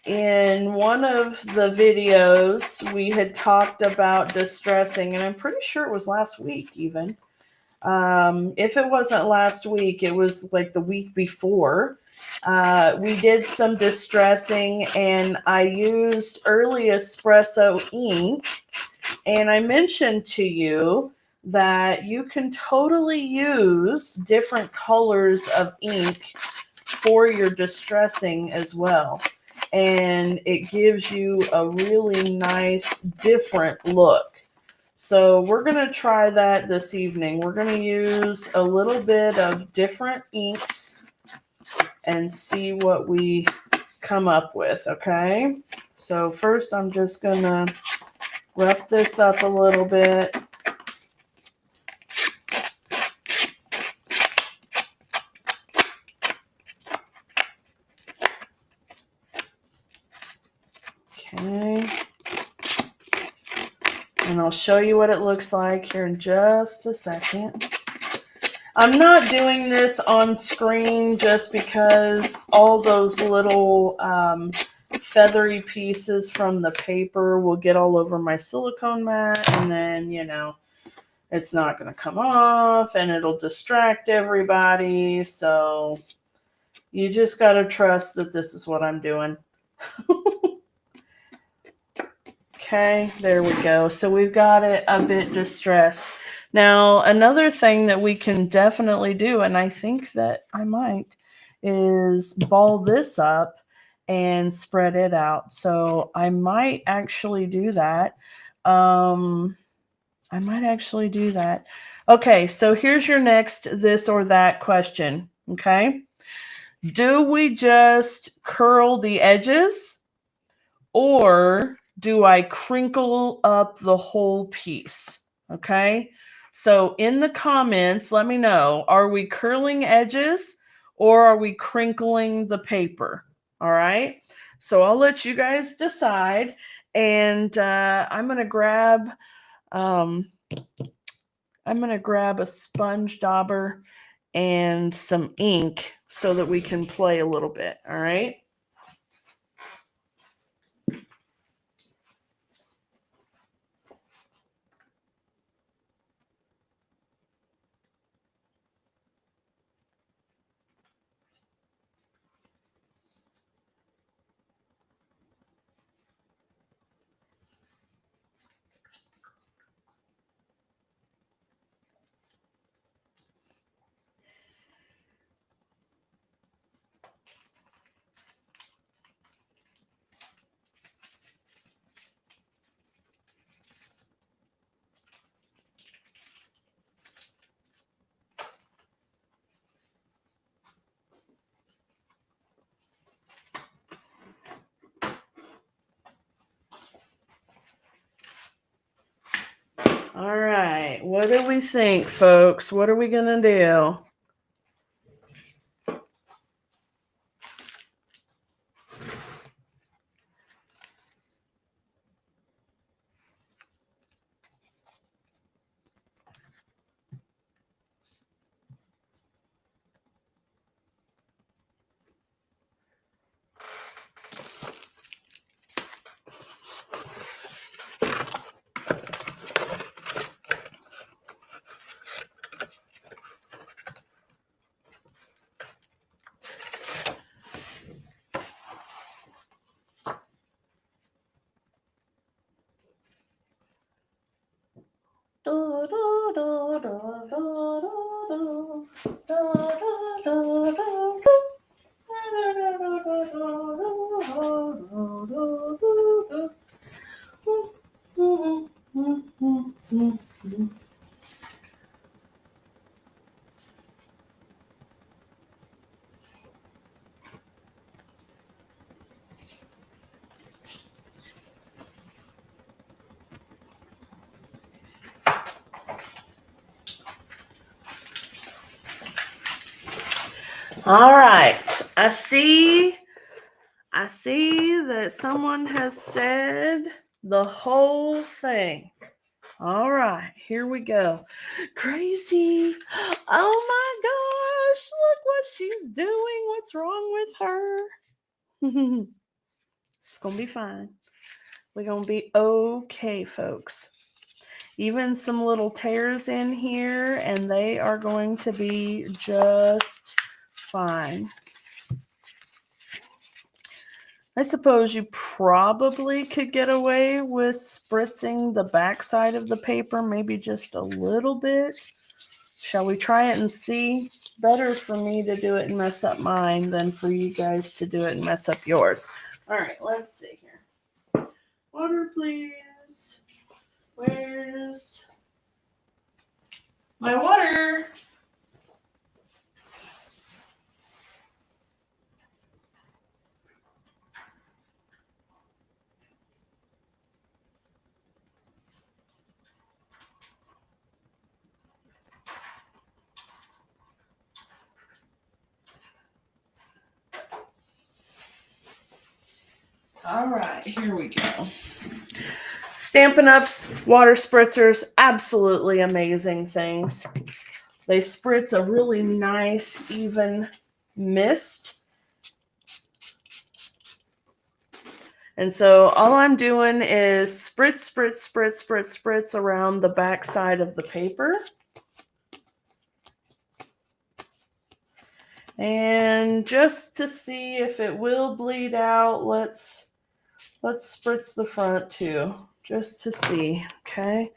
in one of the videos, we had talked about distressing, and I'm pretty sure it was last week even. If it wasn't last week, it was like the week before. We did some distressing, and I used early espresso ink, and I mentioned to you that you can totally use different colors of ink for your distressing as well. And it gives you a really nice, different look. So we're going to try that this evening. We're going to use a little bit of different inks and see what we come up with, okay? So first I'm just going to rough this up a little bit. Okay. And I'll show you what it looks like here in just a second. I'm not doing this on screen just because all those little feathery pieces from the paper will get all over my silicone mat, and then, you know, it's not going to come off and it'll distract everybody. So you just got to trust that this is what I'm doing. Okay, there we go. So we've got it a bit distressed. Now, another thing that we can definitely do, and I think that I might, is ball this up and spread it out. So I might actually do that. Okay, so here's your next this or that question, okay? Do we just curl the edges, or do I crinkle up the whole piece? Okay. So in the comments, let me know, are we curling edges or are we crinkling the paper? All right. So I'll let you guys decide. And I'm going to grab a sponge dauber and some ink so that we can play a little bit. All right. All right. What do we think, folks? What are we going to do? All right. I see that someone has said the whole thing. All right, here we go. Crazy. Oh my gosh, look what she's doing. What's wrong with her? It's going to be fine. We're going to be okay, folks. Even some little tears in here, and they are going to be just fine. I suppose you probably could get away with spritzing the backside of the paper, maybe just a little bit. Shall we try it and see? Better for me to do it and mess up mine than for you guys to do it and mess up yours. All right, let's see here. Water, please. Where's my water? All right, here we go. Stampin' Up's water spritzers, absolutely amazing things. They spritz a really nice, even mist. And so all I'm doing is spritz, spritz, spritz, spritz, spritz around the back side of the paper. And just to see if it will bleed out, let's spritz the front too, just to see. Okay,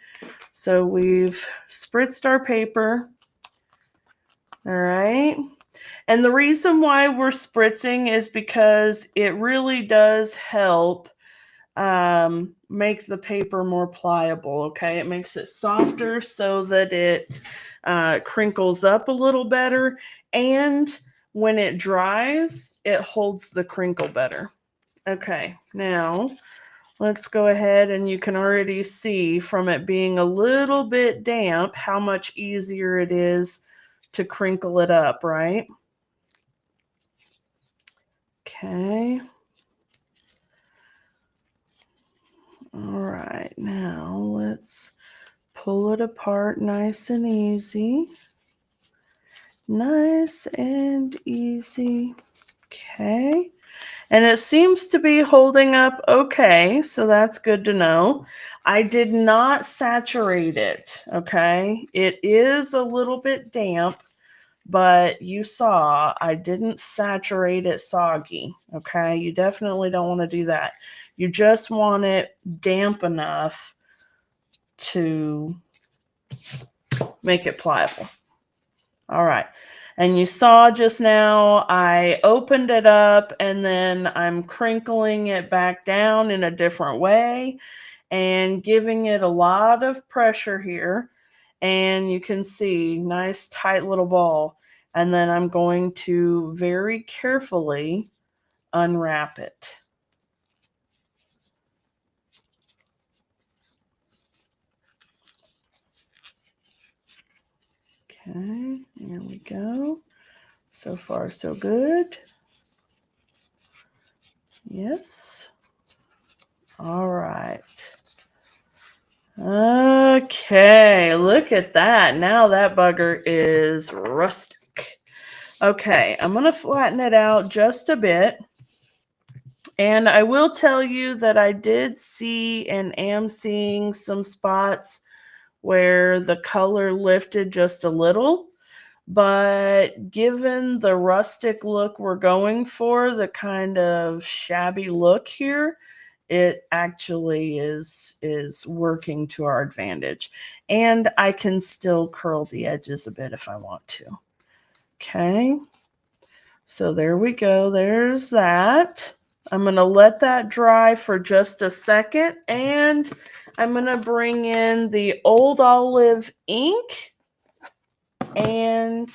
so we've spritzed our paper. All right, and the reason why we're spritzing is because it really does help make the paper more pliable. Okay, it makes it softer so that it crinkles up a little better, and when it dries, it holds the crinkle better. Okay, now let's go ahead, and you can already see from it being a little bit damp how much easier it is to crinkle it up, right? Okay. All right, now let's pull it apart nice and easy. Nice and easy. Okay. And it seems to be holding up okay, so that's good to know. I did not saturate it, okay? It is a little bit damp, but you saw I didn't saturate it soggy, okay? You definitely don't want to do that. You just want it damp enough to make it pliable. All right. And you saw just now, I opened it up and then I'm crinkling it back down in a different way and giving it a lot of pressure here. And you can see, nice tight little ball. And then I'm going to very carefully unwrap it. Okay, here we go. So far, so good. Yes. All right. Okay, look at that. Now that bugger is rustic. Okay, I'm going to flatten it out just a bit. And I will tell you that I did see and am seeing some spots where the color lifted just a little. But given the rustic look we're going for, the kind of shabby look here, it actually is working to our advantage. And I can still curl the edges a bit if I want to. Okay. So there we go. There's that. I'm going to let that dry for just a second, and I'm going to bring in the Old Olive ink and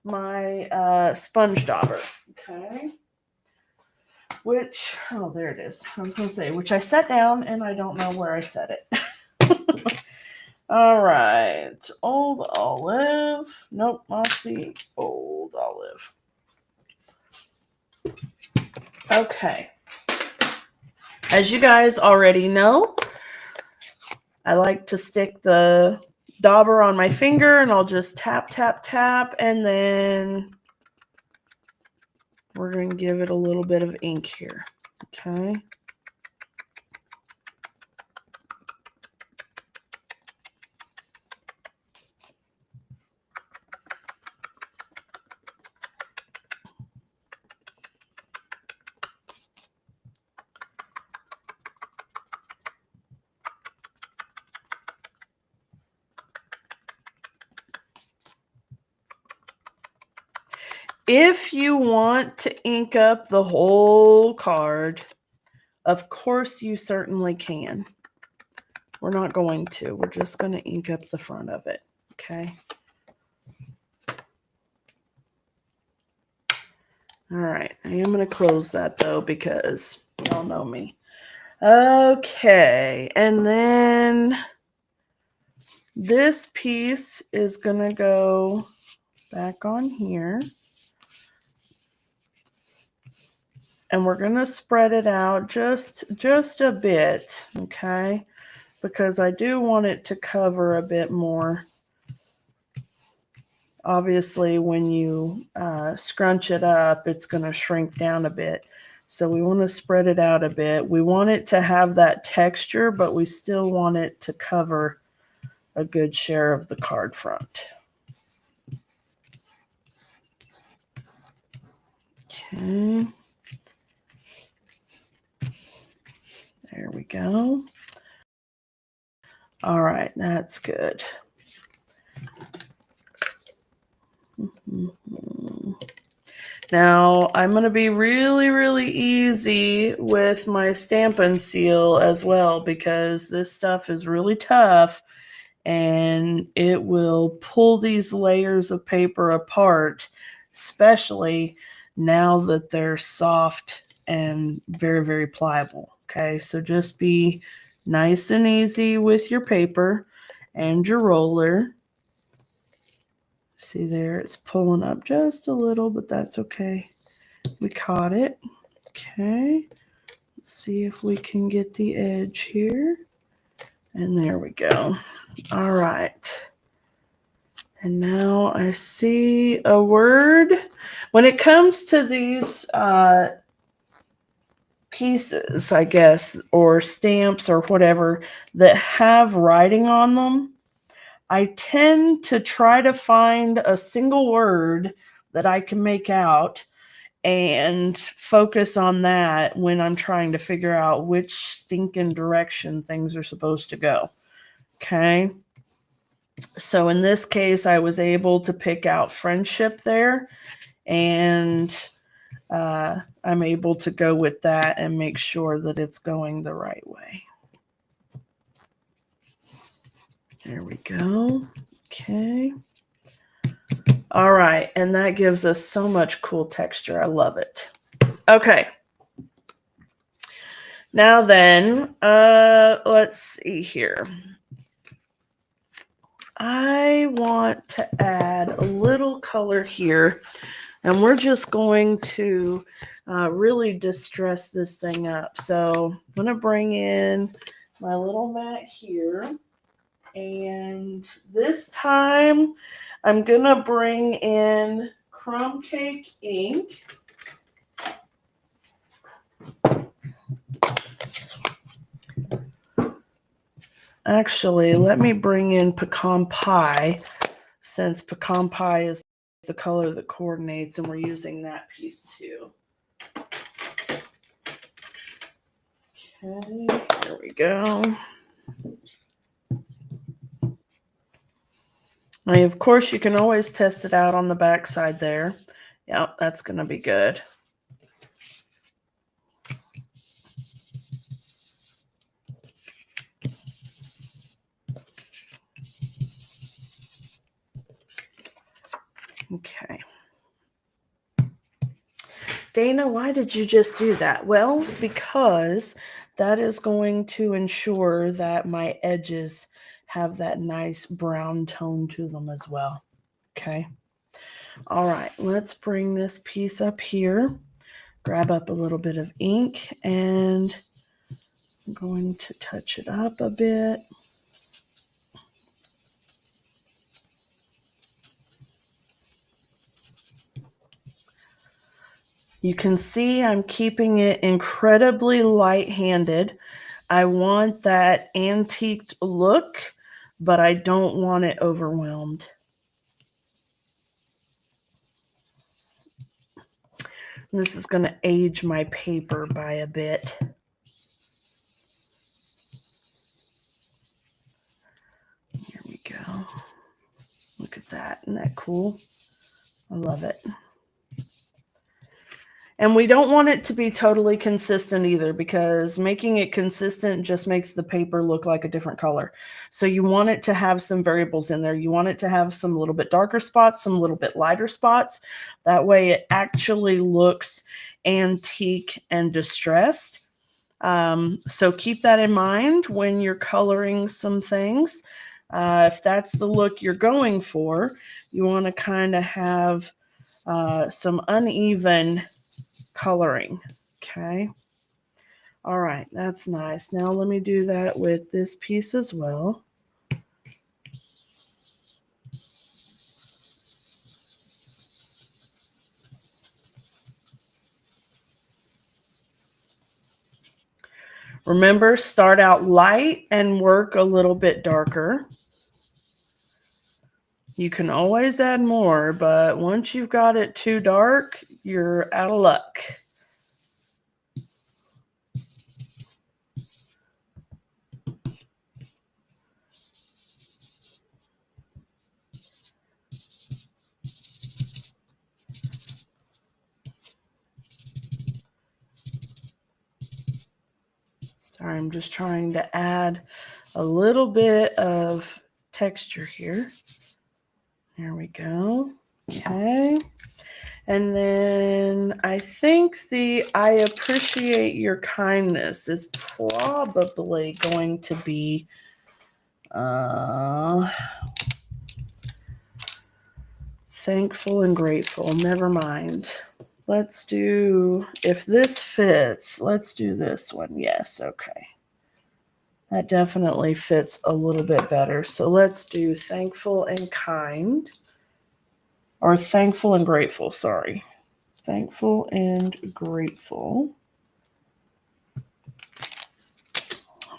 my sponge dauber. Okay. Which, oh, there it is. I was going to say, which I set down and I don't know where I set it. All right. Old Olive. Nope, let's see. Old Olive. Okay. As you guys already know, I like to stick the dauber on my finger and I'll just tap, tap, tap, and then we're going to give it a little bit of ink here. Okay. If you want to ink up the whole card, of course you certainly can. We're not going to. We're just going to ink up the front of it. Okay. All right. I am going to close that though because y'all know me. Okay. And then this piece is going to go back on here. And we're going to spread it out just a bit, okay? Because I do want it to cover a bit more. Obviously, when you scrunch it up, it's going to shrink down a bit. So we want to spread it out a bit. We want it to have that texture, but we still want it to cover a good share of the card front. Okay. There we go. All right, that's good. Now, I'm going to be really, really easy with my Stampin' Seal as well because this stuff is really tough and it will pull these layers of paper apart, especially now that they're soft and very, very pliable. Okay, so just be nice and easy with your paper and your roller. See there, it's pulling up just a little, but that's okay. We caught it. Okay, let's see if we can get the edge here. And there we go. All right. And now I see a word. When it comes to these pieces, I guess, or stamps or whatever that have writing on them, I tend to try to find a single word that I can make out and focus on that when I'm trying to figure out which stinking direction things are supposed to go. Okay. So in this case, I was able to pick out friendship there, and I'm able to go with that and make sure that it's going the right way. There we go. Okay. All right. And that gives us so much cool texture. I love it. Okay. Now then, let's see here. I want to add a little color here, and we're just going to really distress this thing up. So I'm going to bring in my little mat here, and this time I'm going to bring in Crumb Cake ink. Actually, let me bring in Pecan Pie, since Pecan Pie is the color that coordinates, and we're using that piece too. Okay, there we go. Now, of course, you can always test it out on the back side there. Yep, that's going to be good. Okay. Dana, why did you just do that? Well, because that is going to ensure that my edges have that nice brown tone to them as well. Okay. All right, let's bring this piece up here. Grab up a little bit of ink, and I'm going to touch it up a bit. You can see I'm keeping it incredibly light-handed. I want that antiqued look, but I don't want it overwhelmed. This is going to age my paper by a bit. Here we go. Look at that. Isn't that cool? I love it. And we don't want it to be totally consistent either, because making it consistent just makes the paper look like a different color. So you want it to have some variables in there. You want it to have some little bit darker spots, some little bit lighter spots. That way it actually looks antique and distressed. So keep that in mind when you're coloring some things. If that's the look you're going for, you want to kind of have some uneven coloring. Okay. All right, that's nice. Now let me do that with this piece as well. Remember, start out light and work a little bit darker. You can always add more, but once you've got it too dark, you're out of luck. Sorry, I'm just trying to add a little bit of texture here. There we go. Okay. And then I think the I appreciate your kindness is probably going to be thankful and grateful. Never mind. Let's do, if this fits, let's do this one. Yes, okay. That definitely fits a little bit better. So let's do thankful and kind. Or thankful and grateful, sorry. Thankful and grateful.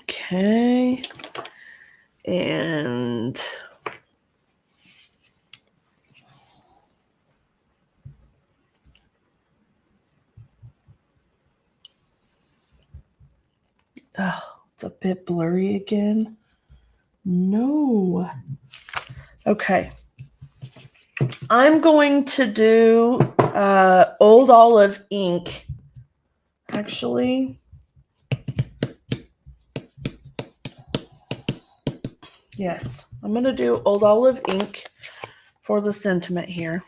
Okay. And oh, it's a bit blurry again. No. Okay. I'm going to do Old Olive ink. Actually, yes, I'm going to do Old Olive ink for the sentiment here.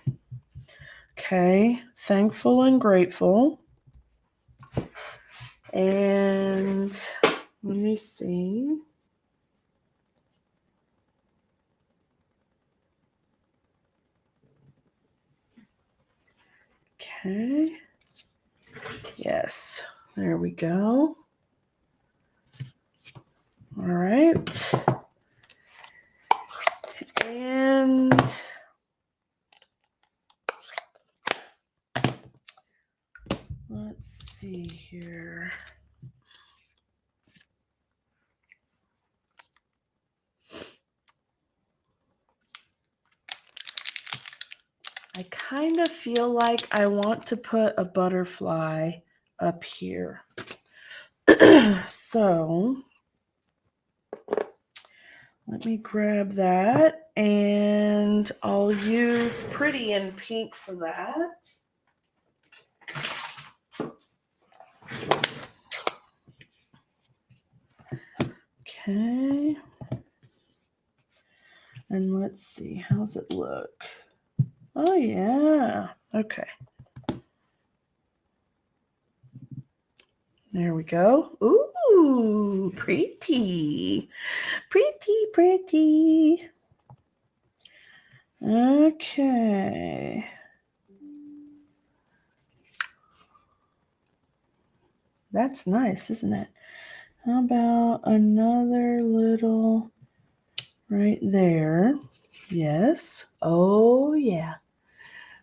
Okay, thankful and grateful. And let me see. Okay. Yes, there we go. All right. And let's see here. I kind of feel like I want to put a butterfly up here. So let me grab that, and I'll use Pretty in Pink for that. Okay. And let's see, how's it look? Oh, yeah. Okay. There we go. Ooh, pretty. Pretty, pretty. Okay. That's nice, isn't it? How about another little right there? Yes. Oh, yeah.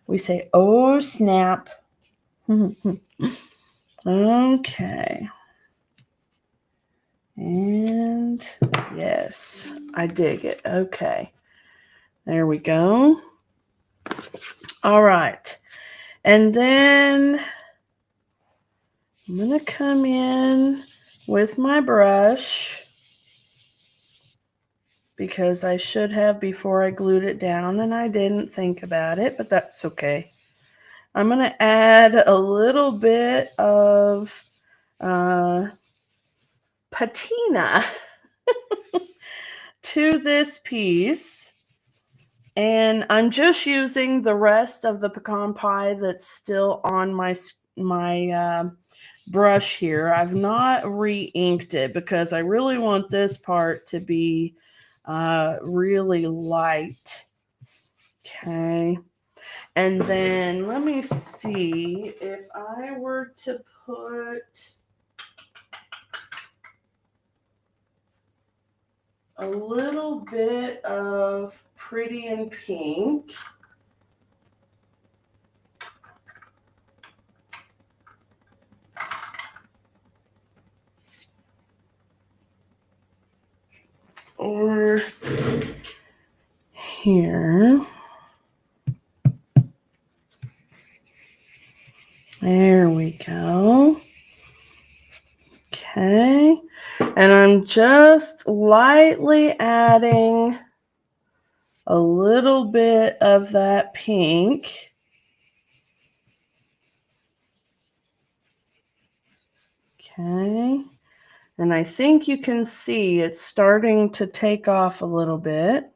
We say, oh, snap. Okay. And yes, I dig it. Okay. There we go. All right. And then I'm going to come in with my brush because I should have before I glued it down and I didn't think about it, but that's okay. I'm going to add a little bit of patina to this piece. And I'm just using the rest of the pecan pie that's still on my brush here. I've not re-inked it because I really want this part to be really light. Okay. And then let me see if I were to put a little bit of Pretty in Pink. Or here. There we go. Okay. And I'm just lightly adding a little bit of that pink. Okay. And I think you can see it's starting to take off a little bit.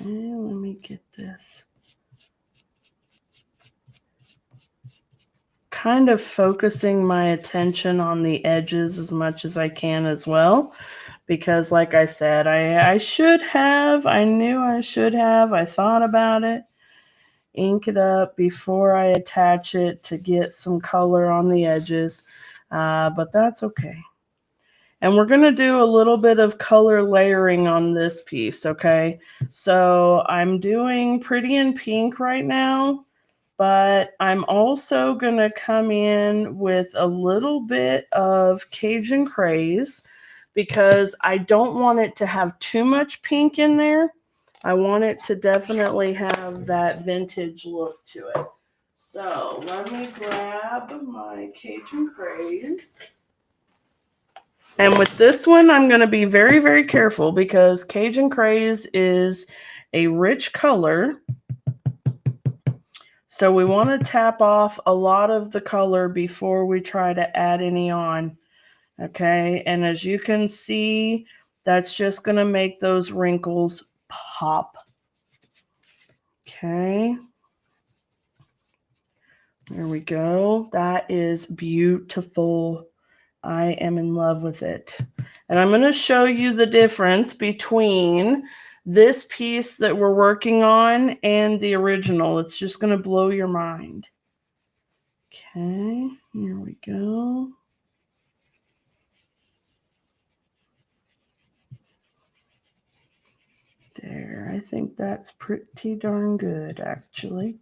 let me get this. Kind of focusing my attention on the edges as much as I can as well. Because like I said, I should have, I knew I should have, I thought about it. Ink it up before I attach it to get some color on the edges. But that's okay. And we're going to do a little bit of color layering on this piece, okay? So I'm doing Pretty in Pink right now, but I'm also going to come in with a little bit of Cajun Craze because I don't want it to have too much pink in there. I want it to definitely have that vintage look to it. So let me grab my Cajun Craze. And with this one, I'm going to be very, very careful because Cajun Craze is a rich color. So we want to tap off a lot of the color before we try to add any on. Okay, and as you can see, that's just going to make those wrinkles pop. Okay. There we go. That is beautiful. I am in love with it. And I'm going to show you the difference between this piece that we're working on and the original. It's just going to blow your mind. Okay, here we go. There, I think that's pretty darn good, actually.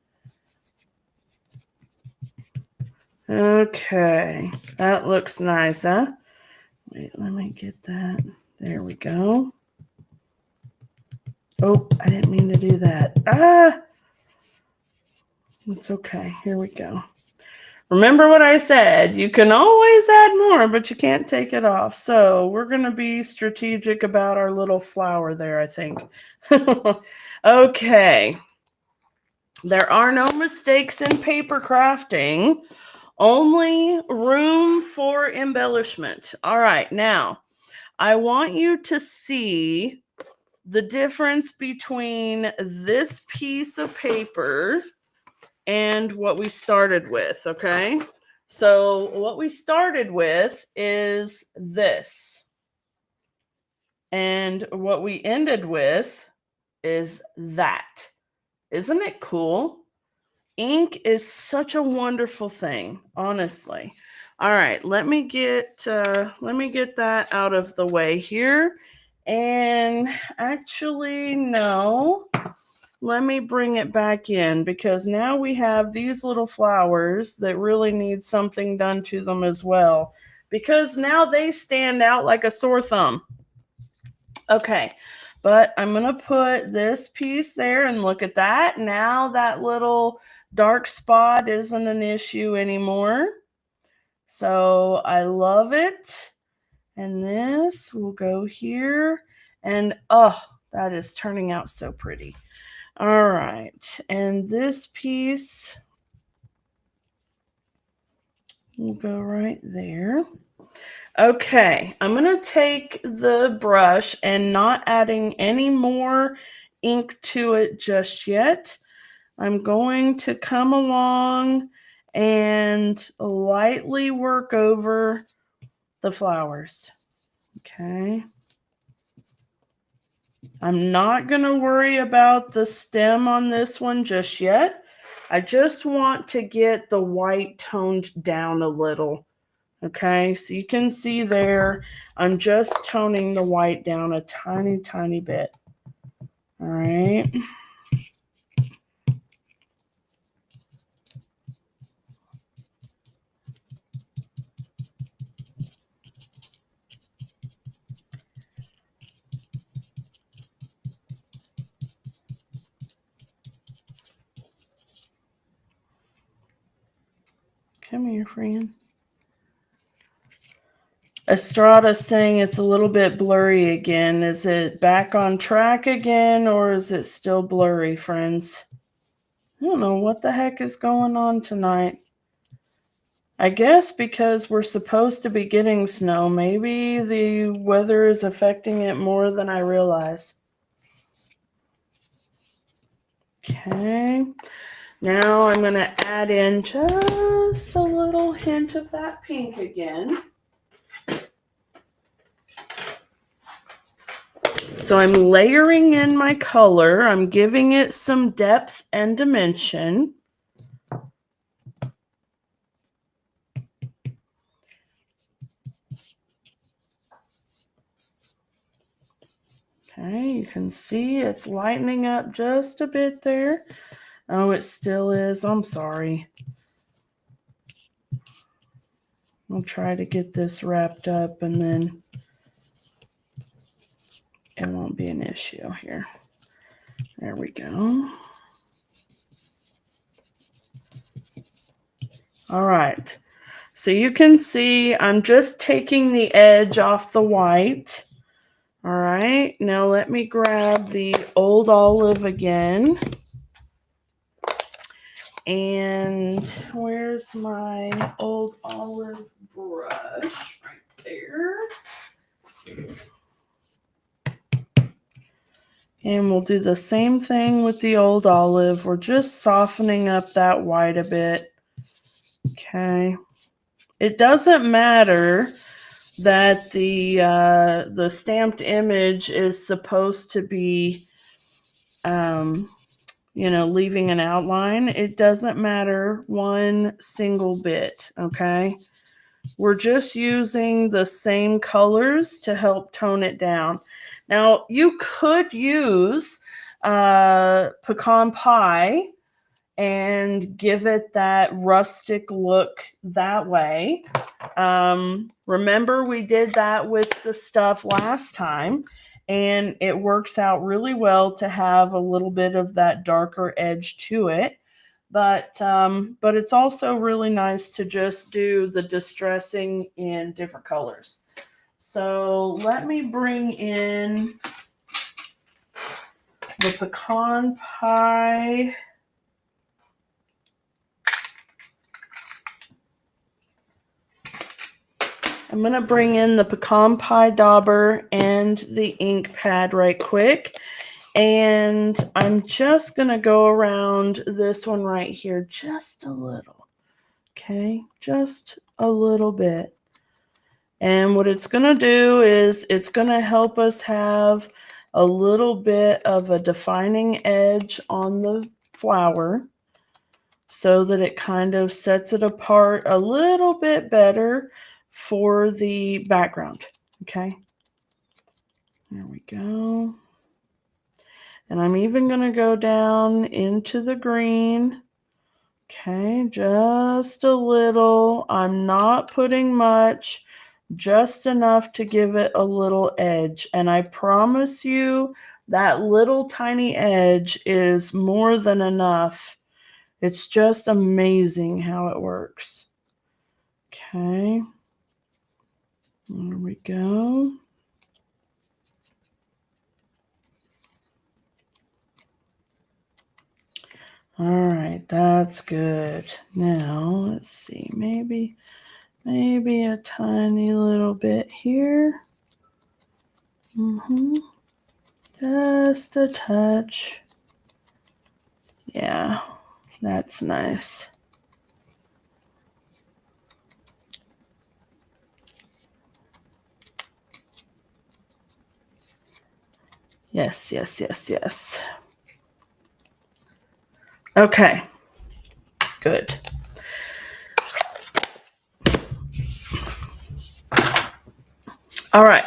Okay, that looks nice, huh? Wait, let me get that. There we go. Oh, I didn't mean to do that. Ah! It's okay. Here we go. Remember what I said. You can always add more, but you can't take it off. So we're going to be strategic about our little flower there, I think. Okay. There are no mistakes in paper crafting. Only room for embellishment. All right. Now, I want you to see the difference between this piece of paper and what we started with, okay? So what we started with is this. And what we ended with is that. Isn't it cool? Ink is such a wonderful thing, honestly. All right, let me get that out of the way here. And actually, no. Let me bring it back in because now we have these little flowers that really need something done to them as well because now they stand out like a sore thumb. Okay, but I'm going to put this piece there and look at that. Now that little dark spot isn't an issue anymore. So I love it. And this will go here. And oh, that is turning out so pretty. All right, and this piece will go right there. Okay, I'm going to take the brush and not adding any more ink to it just yet. I'm going to come along and lightly work over the flowers. Okay. I'm not going to worry about the stem on this one just yet. I just want to get the white toned down a little. Okay, so you can see there, I'm just toning the white down a tiny, tiny bit. All right. Come here, friend. Estrada saying it's a little bit blurry again. Is it back on track again or is it still blurry, friends? I don't know what the heck is going on tonight. I guess because we're supposed to be getting snow, maybe the weather is affecting it more than I realize. Okay. Now I'm going to add in just a little hint of that pink again. So I'm layering in my color. I'm giving it some depth and dimension. Okay, you can see it's lightening up just a bit there. Oh, it still is. I'm sorry. I'll try to get this wrapped up and then it won't be an issue here. There we go. All right. So you can see I'm just taking the edge off the white. All right. Now let me grab the Old Olive again. And where's my Old Olive brush? Right there. And we'll do the same thing with the Old Olive. We're just softening up that white a bit. Okay. It doesn't matter that the stamped image is supposed to be, leaving an outline. It doesn't matter one single bit. Okay. We're just using the same colors to help tone it down. Now, you could use pecan pie and give it that rustic look that way. Remember, we did that with the stuff last time, and it works out really well to have a little bit of that darker edge to it. But it's also really nice to just do the distressing in different colors. So let me bring in the pecan pie. I'm going to bring in the pecan pie dauber and the ink pad right quick. And I'm just going to go around this one right here just a little. Okay, just a little bit. And what it's going to do is it's going to help us have a little bit of a defining edge on the flower so that it kind of sets it apart a little bit better for the background. Okay, there we go. And I'm even going to go down into the green. Okay, just a little. I'm not putting much, just enough to give it a little edge. And I promise you that little tiny edge is more than enough. It's just amazing how it works. Okay, there we go. All right, that's good. Now, let's see, maybe a tiny little bit here. Just a touch. Yeah, that's nice. Yes, yes, yes, yes. Okay, good. All right.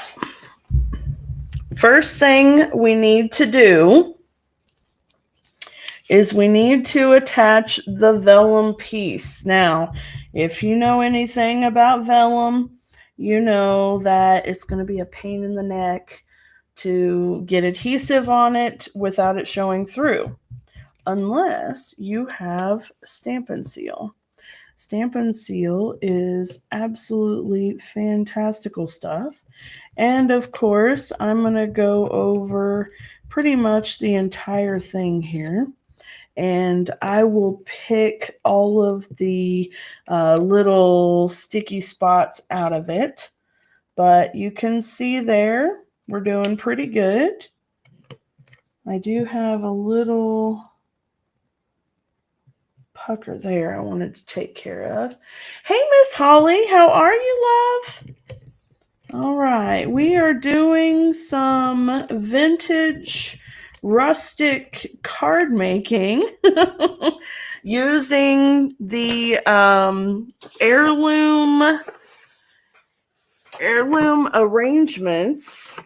First thing we need to do is we need to attach the vellum piece. Now, if you know anything about vellum, you know that it's going to be a pain in the neck to get adhesive on it without it showing through, unless you have Stampin' Seal. Stampin' Seal is absolutely fantastical stuff. And of course, I'm going to go over pretty much the entire thing here. And I will pick all of the little sticky spots out of it. But you can see there, we're doing pretty good. I do have a little pucker there I wanted to take care of. Hey, Miss Holly, how are you, love? All right, we are doing some vintage rustic card making using the heirloom arrangements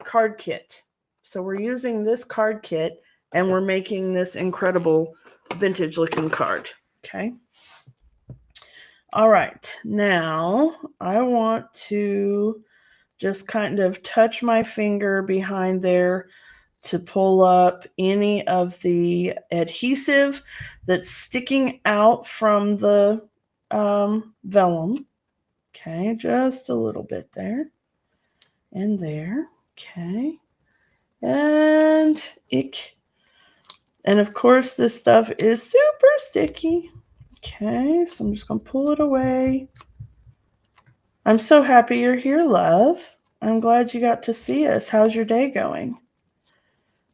card kit. So we're using this card kit and we're making this incredible vintage looking card. Okay. All right. Now I want to just kind of touch my finger behind there to pull up any of the adhesive that's sticking out from the vellum. Okay, just a little bit there and there. Okay. And ick. And of course, this stuff is super sticky. Okay, so I'm just going to pull it away. I'm so happy you're here, love. I'm glad you got to see us. How's your day going?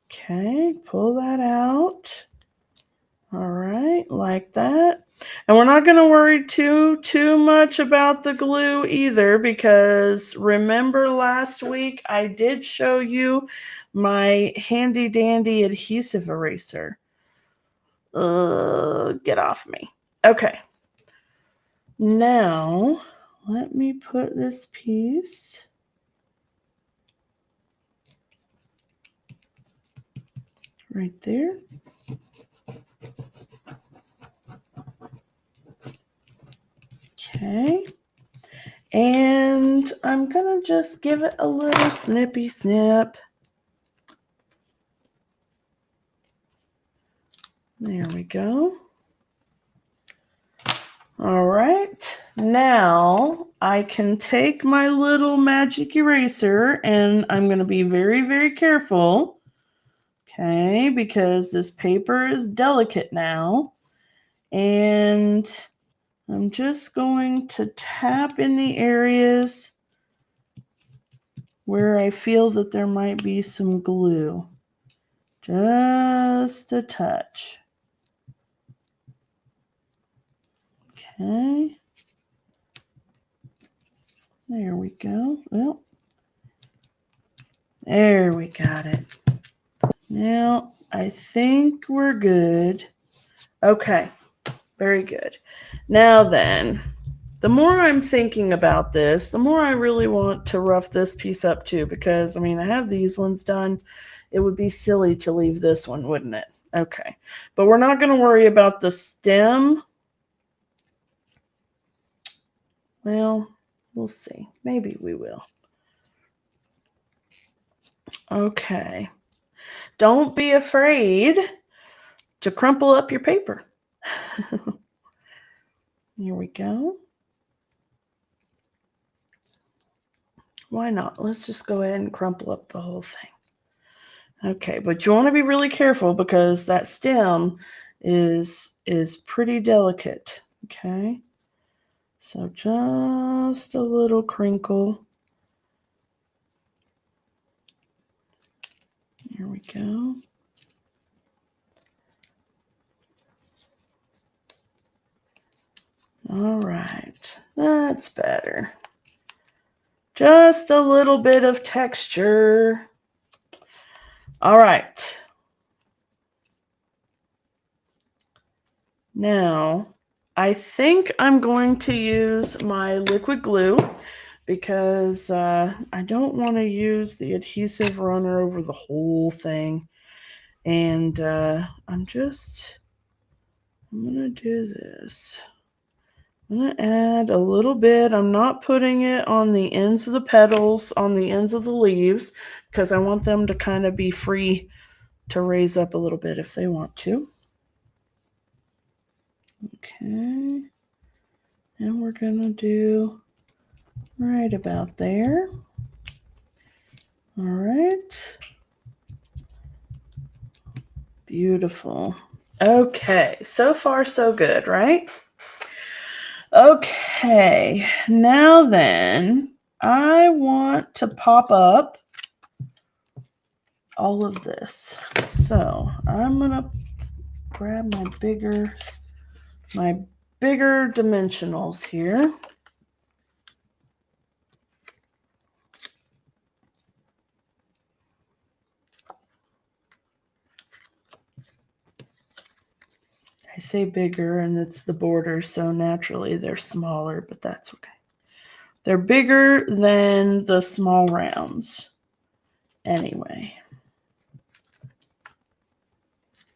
Okay, pull that out. All right, like that. And we're not going to worry too much about the glue either, because remember last week I did show you my handy dandy adhesive eraser. Get off me. Okay. Now, let me put this piece right there. Okay. And I'm going to just give it a little snippy snip. There we go. All right. Now I can take my little magic eraser and I'm going to be very, very careful. Okay, because this paper is delicate now. And I'm just going to tap in the areas where I feel that there might be some glue. Just a touch. Okay. There we go. Well, there we got it. Now, I think we're good. Okay. Very good. Now then, the more I'm thinking about this, the more I really want to rough this piece up too, because, I mean, I have these ones done. It would be silly to leave this one, wouldn't it? Okay. But we're not going to worry about the stem. Well, we'll see. Maybe we will. Okay. Don't be afraid to crumple up your paper. Here we go. Why not? Let's just go ahead and crumple up the whole thing. Okay, but you want to be really careful because that stem is pretty delicate. Okay. So just a little crinkle. Here we go. All right, that's better. Just a little bit of texture. All right. Now, I think I'm going to use my liquid glue because I don't want to use the adhesive runner over the whole thing. And I'm going to do this. I'm going to add a little bit. I'm not putting it on the ends of the petals, on the ends of the leaves, because I want them to kind of be free to raise up a little bit if they want to. Okay. And we're going to do right about there. All right. Beautiful. Okay. So far, so good, right? Okay, now then, I want to pop up all of this. So I'm going to grab my bigger my bigger dimensionals here. I say bigger and it's the border, so naturally they're smaller, but that's okay. They're bigger than the small rounds anyway.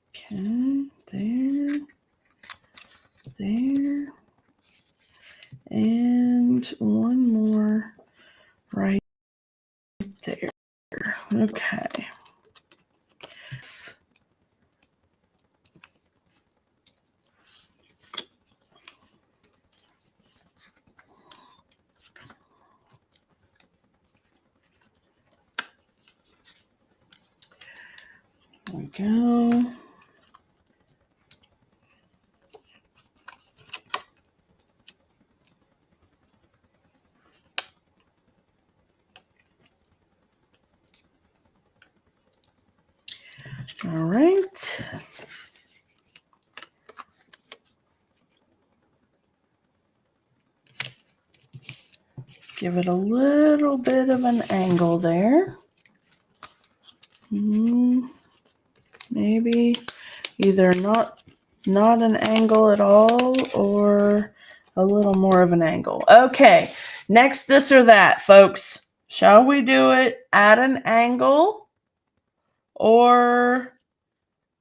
Okay, there, and one more right there. Okay. There we go. All right. Give it a little bit of an angle there. Maybe either not an angle at all or a little more of an angle. Okay, next this or that, folks. Shall we do it at an angle or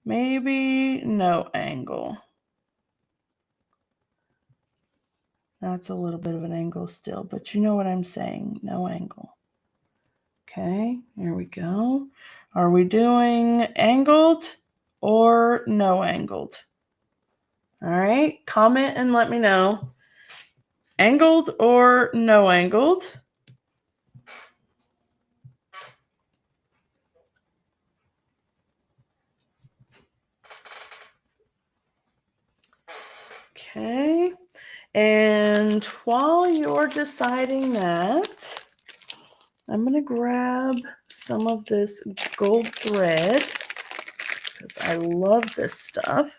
maybe no angle? That's a little bit of an angle still, but you know what I'm saying, no angle. Okay, here we go. Are we doing angled or no angled? All right, comment and let me know. Angled or no angled? Okay, and while you're deciding that, I'm going to grab some of this gold thread because I love this stuff.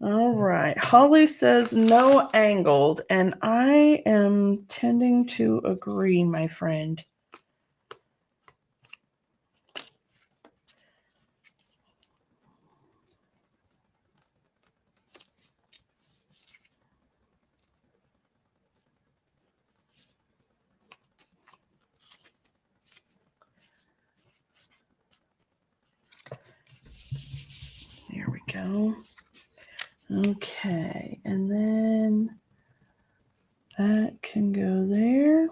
All right, Holly says no angled, and I am tending to agree, my friend. There we go. Okay, and then that can go there.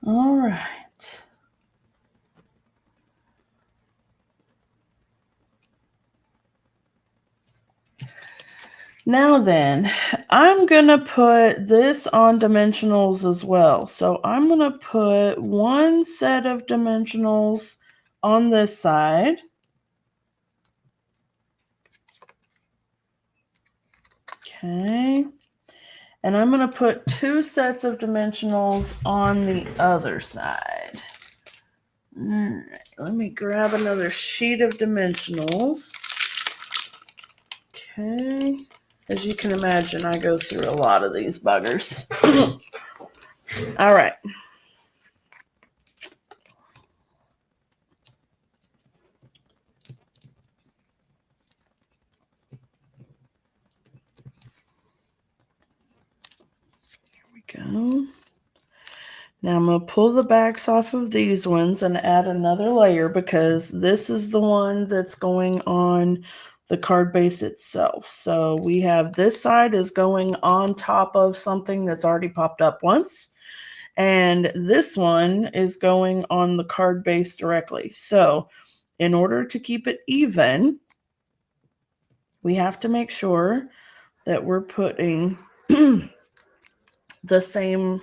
All right. Now then, I'm going to put this on dimensionals as well. So I'm going to put one set of dimensionals on this side. Okay. And I'm going to put two sets of dimensionals on the other side. All right. Let me grab another sheet of dimensionals. Okay. As you can imagine, I go through a lot of these buggers. All right. Here we go. Now I'm going to pull the backs off of these ones and add another layer because this is the one that's going on the card base itself. So we have this side is going on top of something that's already popped up once. And this one is going on the card base directly. So in order to keep it even, we have to make sure that we're putting the same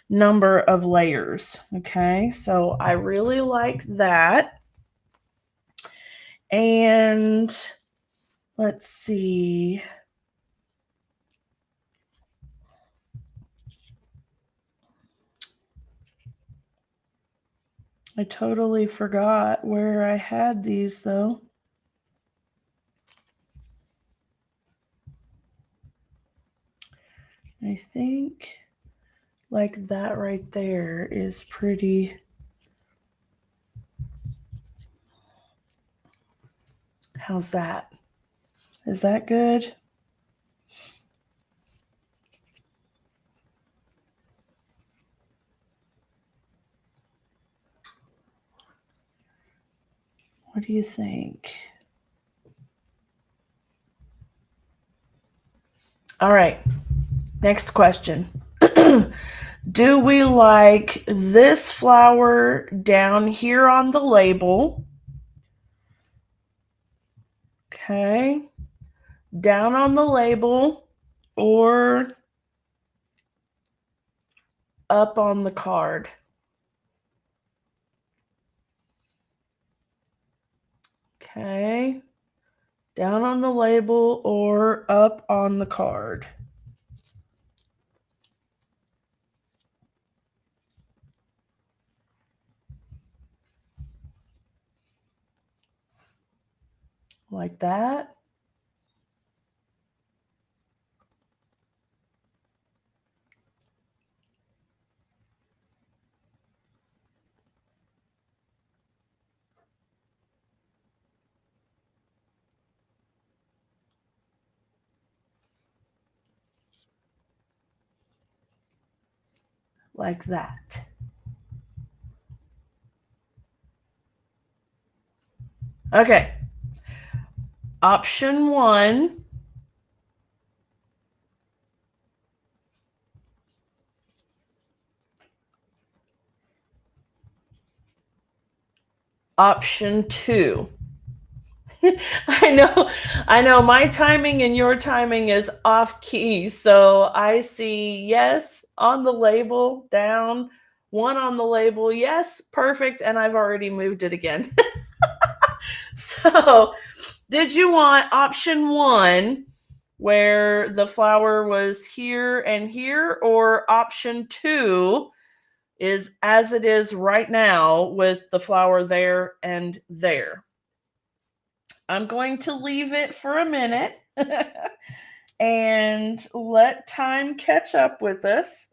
number of layers. Okay, so I really like that. And let's see. I totally forgot where I had these though. I think like that right there is pretty. How's that? Is that good? What do you think? All right. Next question. Do we like this flower down here on the label? Okay. Down on the label or up on the card? Okay. Down on the label or up on the card? Like that? Like that. Okay. Option 1. Option 2. I know my timing and your timing is off key. So I see yes on the label, down, 1 on the label, yes, perfect. And I've already moved it again. So did you want option 1 where the flower was here and here, or option 2 is as it is right now with the flower there and there? I'm going to leave it for a minute and let time catch up with us.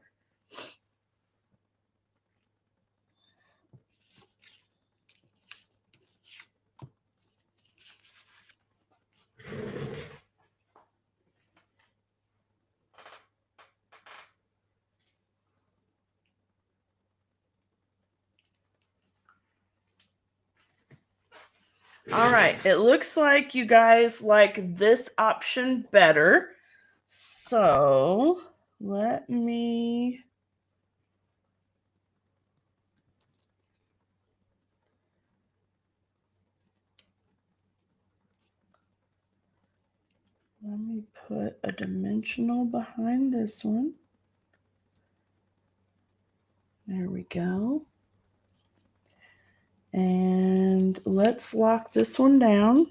All right, it looks like you guys like this option better. So let me put a dimensional behind this one. There we go. And let's lock this one down.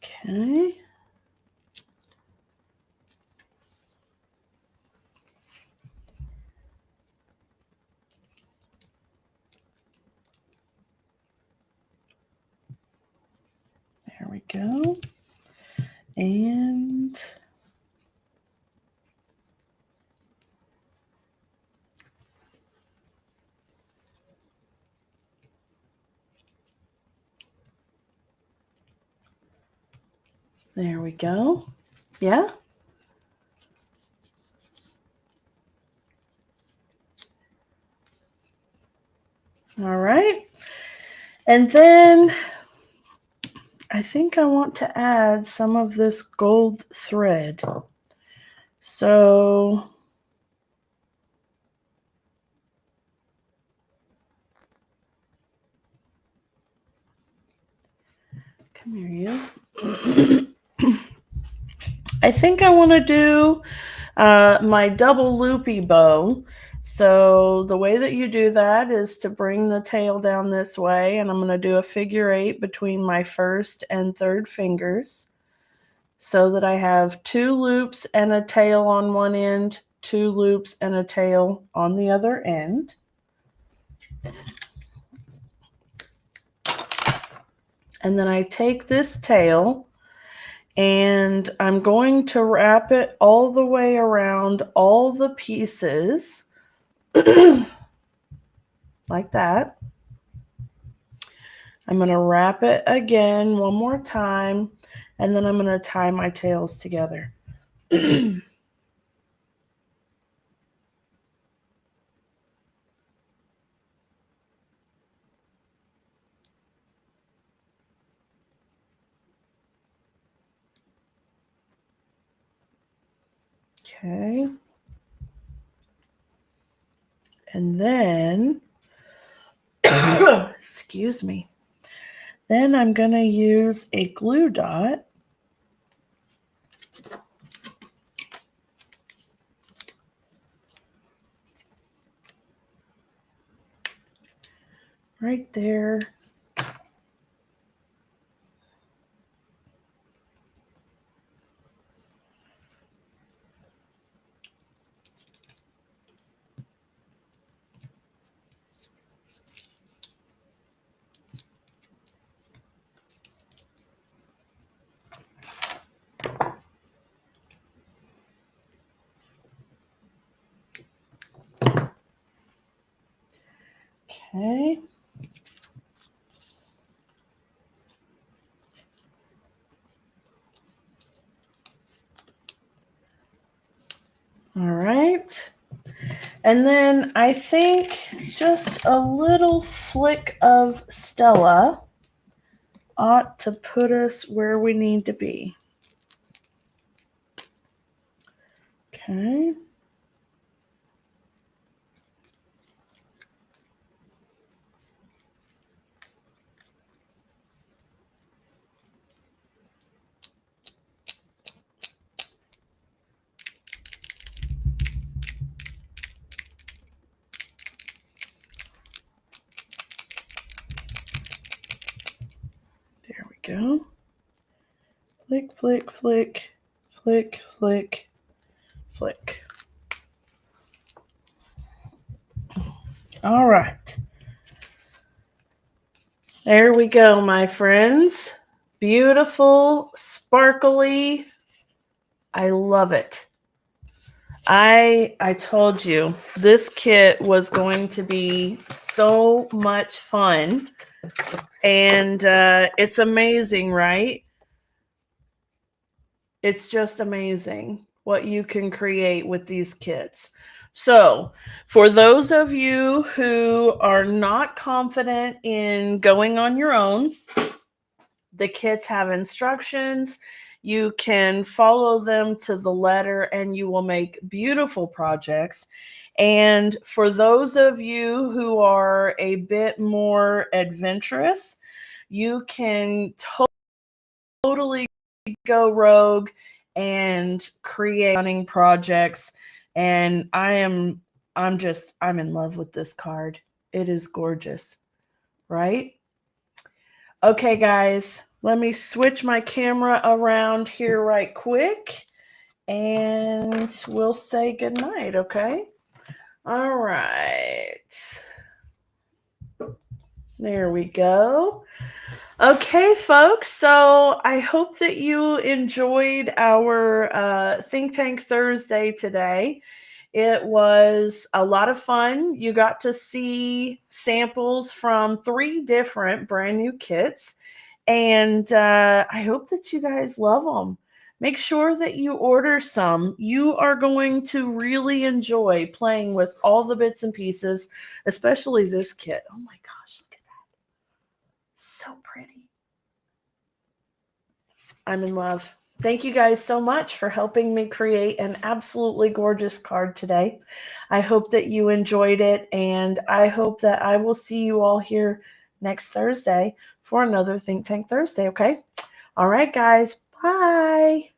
Okay. There we go. And there we go. Yeah. All right. And then I think I want to add some of this gold thread. So come here, you. I think I want to do my double loopy bow. So the way that you do that is to bring the tail down this way, and I'm going to do a figure 8 between my first and third fingers so that I have 2 loops and a tail on one end, 2 loops and a tail on the other end. And then I take this tail and I'm going to wrap it all the way around all the pieces like that. I'm going to wrap it again one more time, and then I'm going to tie my tails together. Okay. And then, excuse me, then I'm going to use a glue dot right there. Okay. All right. And then I think just a little flick of Stella ought to put us where we need to be. Okay. There we go. Flick, flick, flick, flick, flick, flick. All right. There we go, my friends. Beautiful, sparkly. I love it. I told you this kit was going to be so much fun. And it's amazing, right? It's just amazing what you can create with these kits. So, for those of you who are not confident in going on your own, the kits have instructions. You can follow them to the letter and you will make beautiful projects. And for those of you who are a bit more adventurous, you can totally go rogue and create running projects. And I'm in love with this card. It is gorgeous, right? Okay, guys, let me switch my camera around here right quick and we'll say goodnight, okay? All right. There we go. Okay, folks, so I hope that you enjoyed our Think Tank Thursday today. It was a lot of fun. You got to see samples from 3 different brand new kits, and I hope that you guys love them. Make sure that you order some. You are going to really enjoy playing with all the bits and pieces, especially this kit. Oh my gosh, look at that. So pretty. I'm in love. Thank you guys so much for helping me create an absolutely gorgeous card today. I hope that you enjoyed it, and I hope that I will see you all here next Thursday for another Think Tank Thursday, okay? All right, guys. Bye.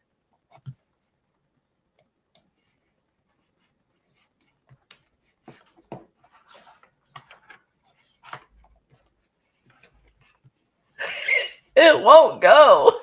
it won't go.